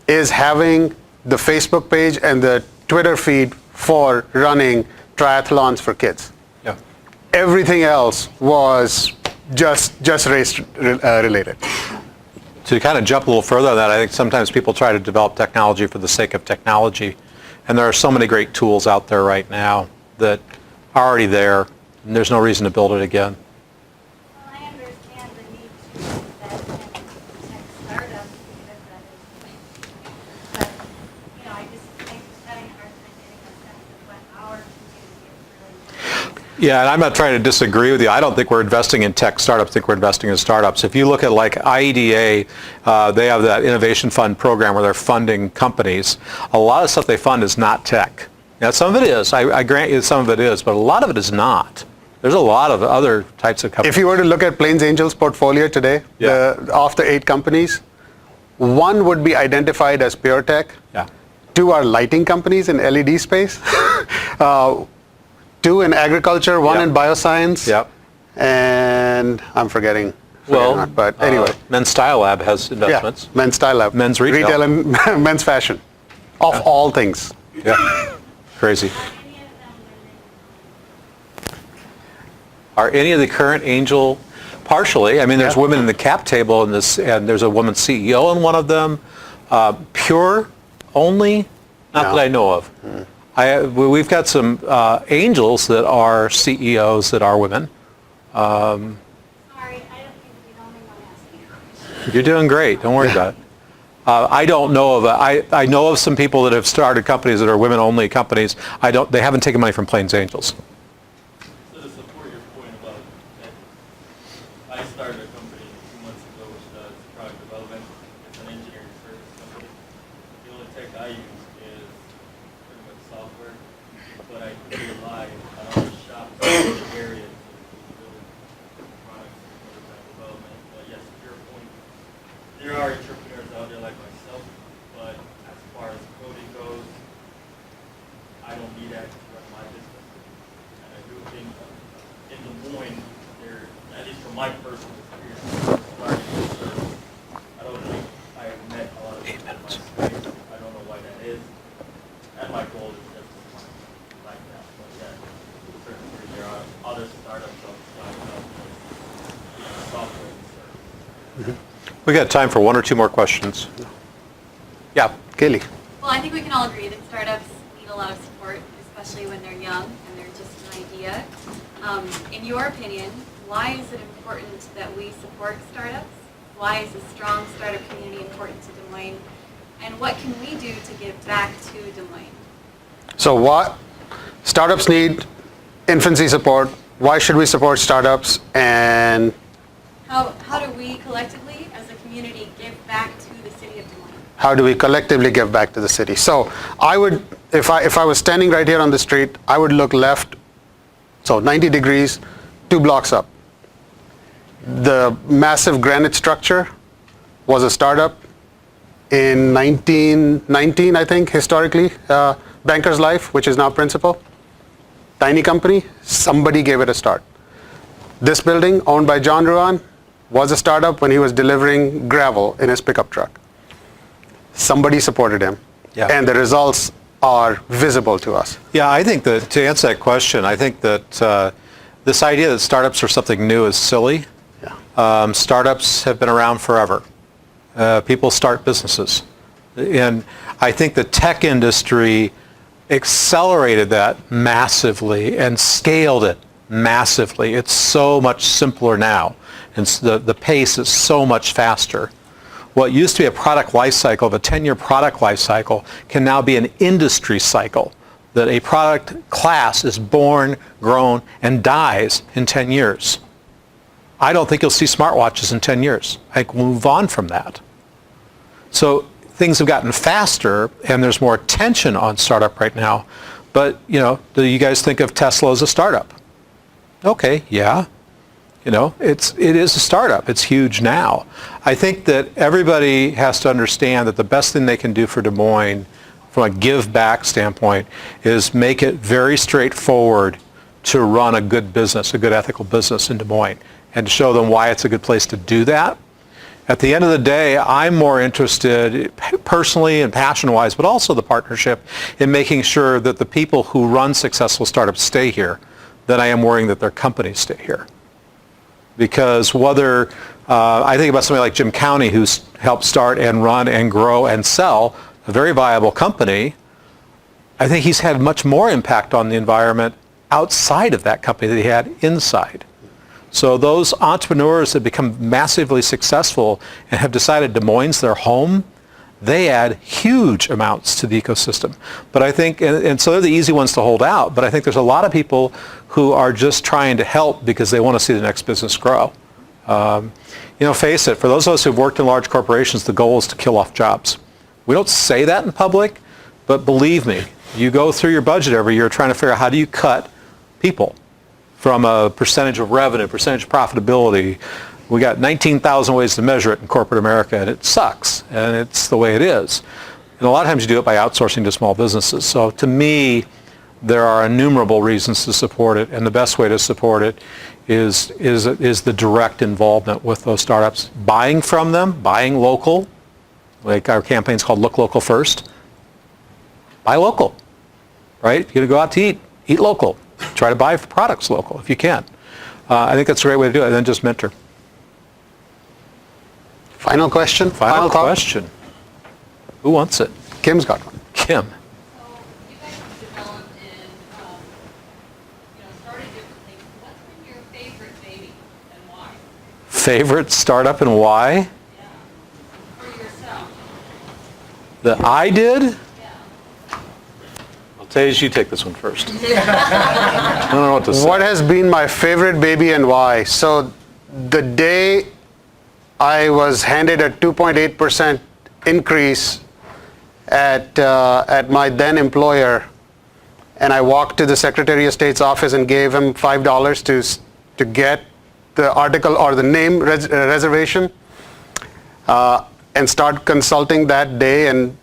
[SPEAKER 3] is having the Facebook page and the Twitter feed for running triathlons for kids.
[SPEAKER 2] Yeah.
[SPEAKER 3] Everything else was just race related.
[SPEAKER 2] To kind of jump a little further on that, I think sometimes people try to develop technology for the sake of technology. And there are so many great tools out there right now that are already there, and there's no reason to build it again.
[SPEAKER 9] Well, I understand the need to invest in tech startups because that is, but, I just think having a hard time getting a sense of what our community is really doing.
[SPEAKER 2] Yeah, and I'm not trying to disagree with you. I don't think we're investing in tech startups. I think we're investing in startups. If you look at like IEDA, they have that innovation fund program where they're funding companies. A lot of stuff they fund is not tech. Now, some of it is. I grant you some of it is, but a lot of it is not. There's a lot of other types of companies.
[SPEAKER 3] If you were to look at Plains Angel's portfolio today, of the 8 companies, 1 would be identified as pure tech.
[SPEAKER 2] Yeah.
[SPEAKER 3] 2 are lighting companies in LED space. 2 in agriculture, 1 in bioscience.
[SPEAKER 2] Yep.
[SPEAKER 3] And I'm forgetting. But anyway.
[SPEAKER 2] Men's Style Lab has investments.
[SPEAKER 3] Yeah, Men's Style Lab.
[SPEAKER 2] Men's retail.
[SPEAKER 3] And men's fashion. Of all things.
[SPEAKER 2] Yeah. Crazy. Are any of the current Angel, partially, I mean, there's women in the cap table in this, and there's a woman CEO in one of them. Pure only? Not that I know of. We've got some angels that are CEOs that are women.
[SPEAKER 9] Sorry, I don't think to be the only one asking questions.
[SPEAKER 2] You're doing great. Don't worry about it. I don't know of. I know of some people that have started companies that are women-only companies. They haven't taken money from Plains Angels.
[SPEAKER 5] So to support your point about that, I started a company 2 months ago which does product development. It's an engineering service company. The only tech I use is pretty much software, but I do rely on other shops in other areas to build products for that development. But yes, to your point, there are entrepreneurs out there like myself, but as far as coding goes, I don't need that to run my business. And I do think in Des Moines, there, at least from my personal experience, starting
[SPEAKER 2] We got time for one or two more questions. Yeah.
[SPEAKER 3] Kaylee.
[SPEAKER 10] Well, I think we can all agree that startups need a lot of support, especially when they're young and they're just an idea. In your opinion, why is it important that we support startups? Why is a strong startup community important to Des Moines? And what can we do to give back to Des Moines?
[SPEAKER 3] So what startups need infancy support. Why should we support startups? And
[SPEAKER 10] How do we collectively, as a community, give back to the city of Des Moines?
[SPEAKER 3] how do we collectively give back to the city? So I would, if I was standing right here on the street, I would look left, so 90 degrees, 2 blocks up. The massive granite structure was a startup in 1919, I think, historically, Banker's Life, which is now Principal. Tiny company, somebody gave it a start. This building, owned by John Ruan, was a startup when he was delivering gravel in his pickup truck. Somebody supported him,
[SPEAKER 2] Yeah.
[SPEAKER 3] and the results are visible to us.
[SPEAKER 2] Yeah, I think that to answer that question, I think that this idea that startups are something new is silly.
[SPEAKER 3] Yeah.
[SPEAKER 2] Startups have been around forever. People start businesses. And I think the tech industry accelerated that massively and scaled it massively. It's so much simpler now, and the pace is so much faster. What used to be a product life cycle, the 10-year product life cycle, can now be an industry cycle, that a product class is born, grown, and dies in 10 years. I don't think you'll see smartwatches in 10 years. I think we'll move on from that. So things have gotten faster, and there's more attention on startup right now. But, do you guys think of Tesla as a startup? Okay, yeah. It is a startup. It's huge now. I think that everybody has to understand that the best thing they can do for Des Moines from a give back standpoint is make it very straightforward to run a good business, a good ethical business in Des Moines, and to show them why it's a good place to do that. At the end of the day, I'm more interested personally and passion-wise, but also the partnership, in making sure that the people who run successful startups stay here than I am worrying that their companies stay here. Because whether, I think about somebody like Jim County, who's helped start and run and grow and sell a very viable company, I think he's had much more impact on the environment outside of that company than he had inside. So those entrepreneurs that become massively successful and have decided Des Moines their home, they add huge amounts to the ecosystem. But I think, and so they're the easy ones to hold out, but I think there's a lot of people who are just trying to help because they want to see the next business grow. Face it, for those of us who've worked in large corporations, the goal is to kill off jobs. We don't say that in public, but believe me, you go through your budget every year trying to figure out how do you cut people from a percentage of revenue, percentage of profitability. We got 19,000 ways to measure it in corporate America, and it sucks, and it's the way it is. And a lot of times you do it by outsourcing to small businesses. So to me, there are innumerable reasons to support it, and the best way to support it is the direct involvement with those startups, buying from them, buying local, like our campaign's called Look Local First. Buy local, right? If you're going to go out to eat local. Try to buy products local if you can. I think that's a great way to do it, and then just mentor.
[SPEAKER 3] Final question?
[SPEAKER 2] Final
[SPEAKER 3] thought?
[SPEAKER 2] question. Who wants it?
[SPEAKER 3] Kim's got one.
[SPEAKER 2] Kim.
[SPEAKER 10] So you guys have developed and started different things. What's been your favorite baby and why?
[SPEAKER 2] Favorite startup and why?
[SPEAKER 10] Yeah. For yourself.
[SPEAKER 2] That I did?
[SPEAKER 10] Yeah.
[SPEAKER 2] I'll tell you take this one first. I don't know what to say.
[SPEAKER 3] What has been my favorite baby and why? So the day I was handed a 2.8% increase at my then employer, and I walked to the Secretary of State's office and gave him $5 to get the article or the name reservation, and start consulting that day and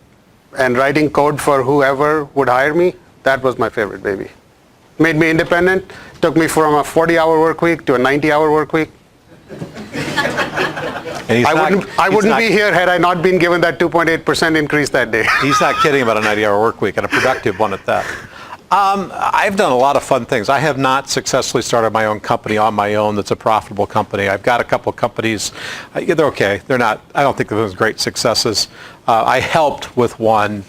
[SPEAKER 3] writing code for whoever would hire me. That was my favorite baby. Made me independent, took me from a 40-hour work week to a 90-hour work week.
[SPEAKER 2] And
[SPEAKER 3] I wouldn't be here had I not been given that 2.8% increase that day.
[SPEAKER 2] He's not kidding about a 90-hour work week, and a productive one at that. I've done a lot of fun things. I have not successfully started my own company on my own that's a profitable company. I've got a couple of companies. They're okay. They're not, I don't think they're great successes. I helped with one.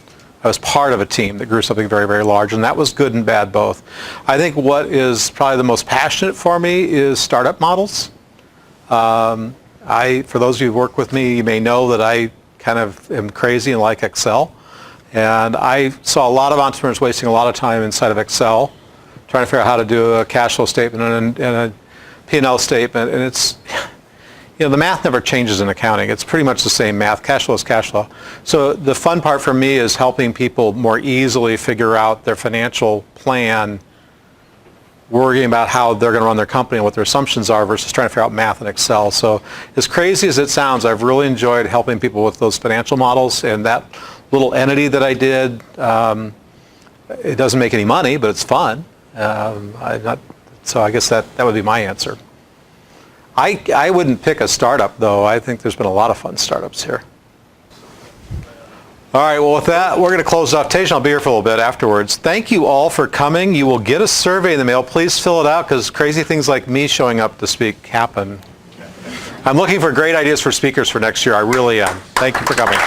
[SPEAKER 2] I was part of a team that grew something very, very large, and that was good and bad both. I think what is probably the most passionate for me is startup models. For those of you who work with me, you may know that I kind of am crazy and like Excel. And I saw a lot of entrepreneurs wasting a lot of time inside of Excel, trying to figure out how to do a cash flow statement and a P&L statement. And it's, the math never changes in accounting. It's pretty much the same math. Cash flow is cash flow. So the fun part for me is helping people more easily figure out their financial plan, worrying about how they're going to run their company and what their assumptions are versus trying to figure out math in Excel. So as crazy as it sounds, I've really enjoyed helping people with those financial models, and that little entity that I did, it doesn't make any money, but it's fun. So I guess that would be my answer. I wouldn't pick a startup, though. I think there's been a lot of fun startups here. All right, well, with that, we're going to close off. Tej, I'll be here for a little bit afterwards. Thank you all for coming. You will get a survey in the mail. Please fill it out, because crazy things like me showing up to speak happen. I'm looking for great ideas for speakers for next year. I really am. Thank you for coming.